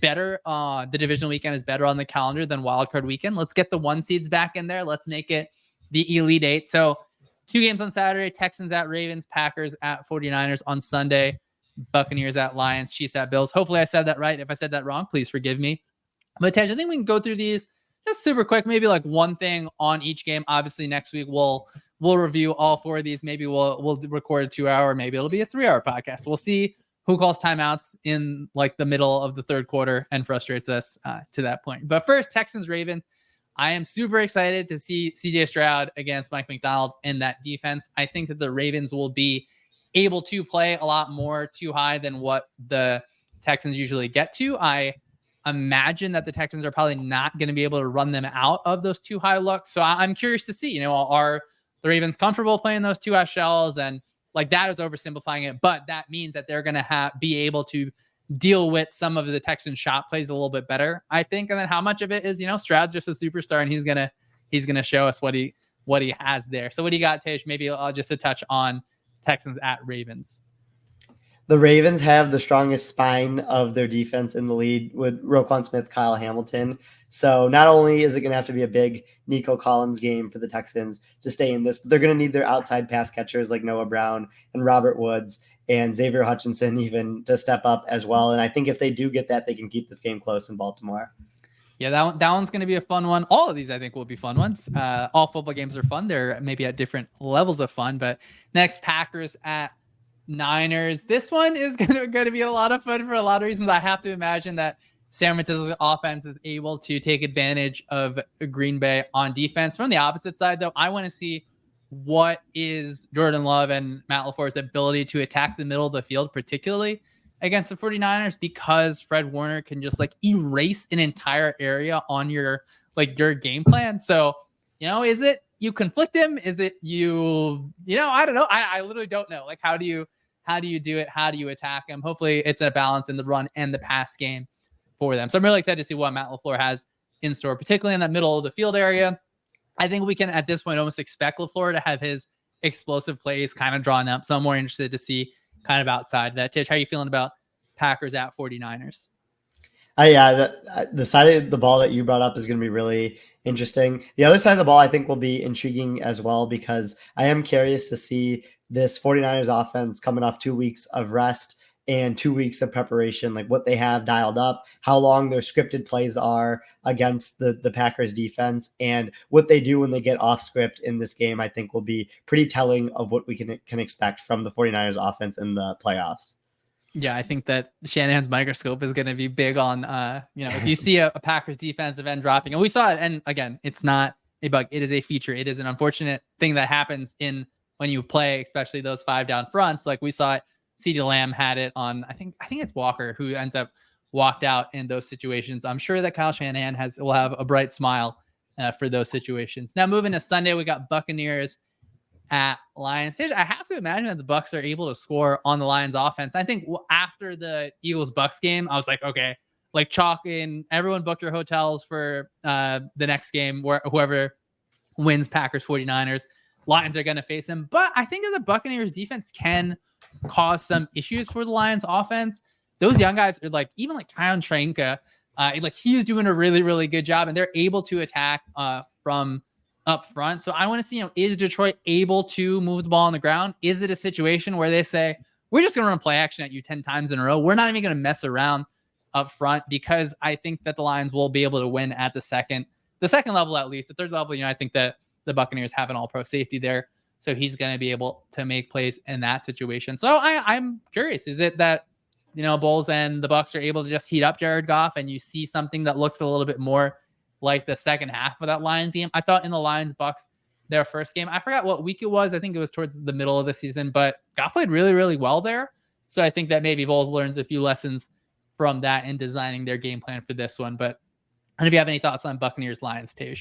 better. The divisional weekend is better on the calendar than wildcard weekend. Let's get the 1 seeds back in there. Let's make it the Elite 8. So 2 games on Saturday, Texans at Ravens, Packers at 49ers on Sunday. Buccaneers at Lions, Chiefs at Bills. Hopefully I said that right. If I said that wrong, please forgive me. But Tej, I think we can go through these just super quick, maybe like one thing on each game. Obviously next week we'll review all 4 of these. Maybe we'll record a 2-hour, maybe it'll be a 3-hour podcast. We'll see who calls timeouts in like the middle of the third quarter and frustrates us to that point. But first, Texans Ravens. I am super excited to see CJ Stroud against Mike McDonald in that defense. I think that the Ravens will be able to play a lot more too high than what the Texans usually get to. I imagine that the Texans are probably not going to be able to run them out of those too high looks. So I'm curious to see, are the Ravens comfortable playing those 2 high shells? And like that is oversimplifying it, but that means that they're going to be able to deal with some of the Texans shot plays a little bit better, I think. And then how much of it is, Stroud's just a superstar and he's going to show us what he has there. So what do you got, Tej? Maybe just a touch on Texans at Ravens. The Ravens have the strongest spine of their defense in the league with Roquan Smith, Kyle Hamilton. So not only is it going to have to be a big Nico Collins game for the Texans to stay in this, but they're going to need their outside pass catchers like Noah Brown and Robert Woods and Xavier Hutchinson even to step up as well. And I think if they do get that, they can keep this game close in Baltimore. Yeah, that one's going to be a fun one. All of these, I think, will be fun ones. All football games are fun. They're maybe at different levels of fun. But next, Packers at Niners. This one is going to be a lot of fun for a lot of reasons. I have to imagine that San Francisco's offense is able to take advantage of Green Bay on defense. From the opposite side, though, I want to see what is Jordan Love and Matt LaFleur's ability to attack the middle of the field, particularly against the 49ers, because Fred Warner can just like erase an entire area on your game plan. So, is it you conflict him? Is it I don't know. I literally don't know. Like, how do you do it? How do you attack him? Hopefully it's a balance in the run and the pass game for them. So I'm really excited to see what Matt LaFleur has in store, particularly in that middle of the field area. I think we can, at this point, almost expect LaFleur to have his explosive plays kind of drawn up. So I'm more interested to see kind of outside that. Tish, how are you feeling about Packers at 49ers? Yeah, the side of the ball that you brought up is going to be really interesting. The other side of the ball, I think, will be intriguing as well, because I am curious to see this 49ers offense coming off 2 weeks of rest and 2 weeks of preparation, like what they have dialed up, how long their scripted plays are against the Packers defense, and what they do when they get off script in this game, I think will be pretty telling of what we can expect from the 49ers offense in the playoffs. Yeah, I think that Shanahan's microscope is going to be big on, if you see a Packers defensive end dropping, and we saw it, and again, it's not a bug, it is a feature. It is an unfortunate thing that happens when you play, especially those 5 down fronts. Like we saw it, CeeDee Lamb had it on, I think it's Walker who ends up walked out in those situations. I'm sure that Kyle Shanahan will have a bright smile for those situations. Now moving to Sunday, we got Buccaneers at Lions. I have to imagine that the Bucs are able to score on the Lions offense. I think after the Eagles Bucs game, I was like, okay, like chalk in, everyone book your hotels for the next game where whoever wins Packers 49ers, Lions are going to face them. But I think that the Buccaneers defense can cause some issues for the Lions offense. Those young guys are like, even like Kyon Trenka, like he's doing a really, really good job, and they're able to attack from up front. So I want to see, is Detroit able to move the ball on the ground? Is it a situation where they say, we're just going to run play action at you 10 times in a row? We're not even going to mess around up front, because I think that the Lions will be able to win at the second level, at least. The third level, I think that the Buccaneers have an all-pro safety there, so he's going to be able to make plays in that situation. So I'm curious, is it that, Bulls and the Bucs are able to just heat up Jared Goff, and you see something that looks a little bit more like the second half of that Lions game? I thought in the Lions-Bucs, their first game, I forgot what week it was. I think it was towards the middle of the season, but Goff played really, really well there. So I think that maybe Bulls learns a few lessons from that in designing their game plan for this one. But I don't know if you have any thoughts on Buccaneers-Lions, Tej.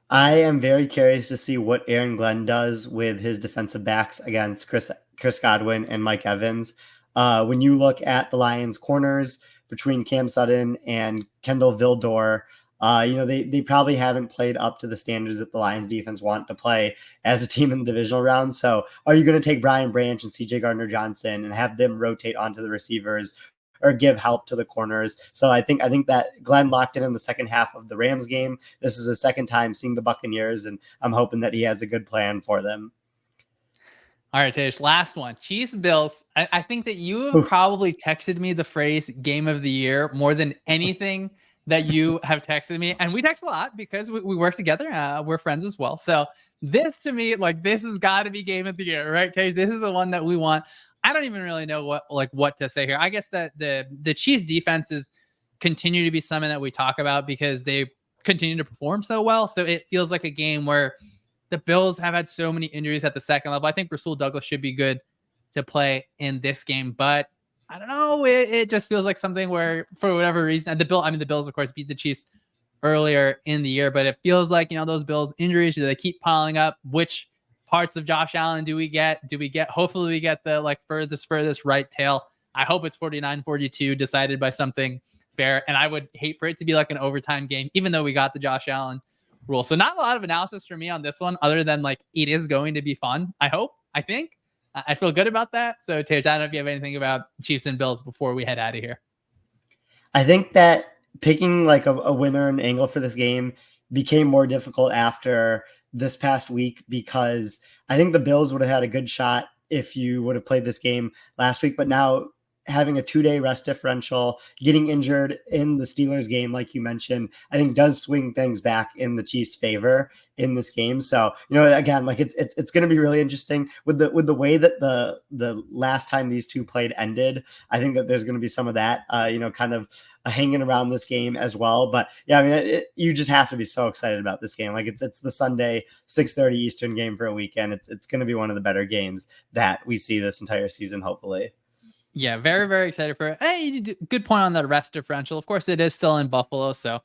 I am very curious to see what Aaron Glenn does with his defensive backs against Chris Godwin and Mike Evans. When you look at the Lions corners between Cam Sutton and Kendall Vildor, they probably haven't played up to the standards that the Lions defense want to play as a team in the divisional round. So are you going to take Brian Branch and CJ Gardner-Johnson and have them rotate onto the receivers or give help to the corners? So I think that Glenn locked in the second half of the Rams game. This is his second time seeing the Buccaneers, and I'm hoping that he has a good plan for them. All right, Tej, last one. Chiefs Bills. I think that you have probably texted me the phrase game of the year more than anything that you have texted me. And we text a lot because we work together. We're friends as well. So this, to me, like, this has got to be game of the year, right, Tej? This is the one that we want. I don't even really know what to say here. I guess that the Chiefs defenses continue to be something that we talk about because they continue to perform so well. So it feels like a game where the Bills have had so many injuries at the second level. I think Rasul Douglas should be good to play in this game, but I don't know. It just feels like something where, for whatever reason, the Bills, of course, beat the Chiefs earlier in the year, but it feels like, those Bills injuries, they keep piling up. Which parts of Josh Allen do we get? Hopefully we get the furthest right tail. I hope it's 49-42 decided by something fair. And I would hate for it to be like an overtime game, even though we got the Josh Allen rule. So not a lot of analysis for me on this one, other than like, it is going to be fun. I think I feel good about that. So Tej, I don't know if you have anything about Chiefs and Bills before we head out of here. I think that picking like a winner and angle for this game became more difficult after this past week, because I think the Bills would have had a good shot if you would have played this game last week. But now, having a 2-day rest differential, getting injured in the Steelers game, like you mentioned, I think does swing things back in the Chiefs' favor in this game. So, again, like it's going to be really interesting with the way that the last time these two played ended. I think that there's going to be some of that, kind of hanging around this game as well. But yeah, I mean, you just have to be so excited about this game. Like it's the Sunday 6:30 Eastern game for a weekend. It's going to be one of the better games that we see this entire season, hopefully. Yeah, very, very excited for it. Hey, good point on the rest differential. Of course, it is still in Buffalo, so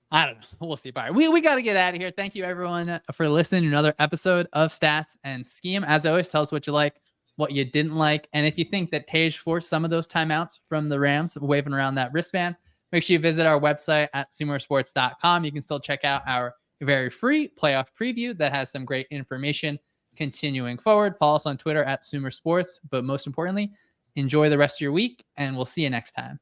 I don't know. We'll see. All right, we got to get out of here. Thank you, everyone, for listening to another episode of Stats and Scheme. As always, tell us what you like, what you didn't like, and if you think that Tej forced some of those timeouts from the Rams waving around that wristband, make sure you visit our website at sumosports.com. You can still check out our very free playoff preview that has some great information continuing forward. Follow us on Twitter at Sumer Sports. But most importantly, enjoy the rest of your week, and we'll see you next time.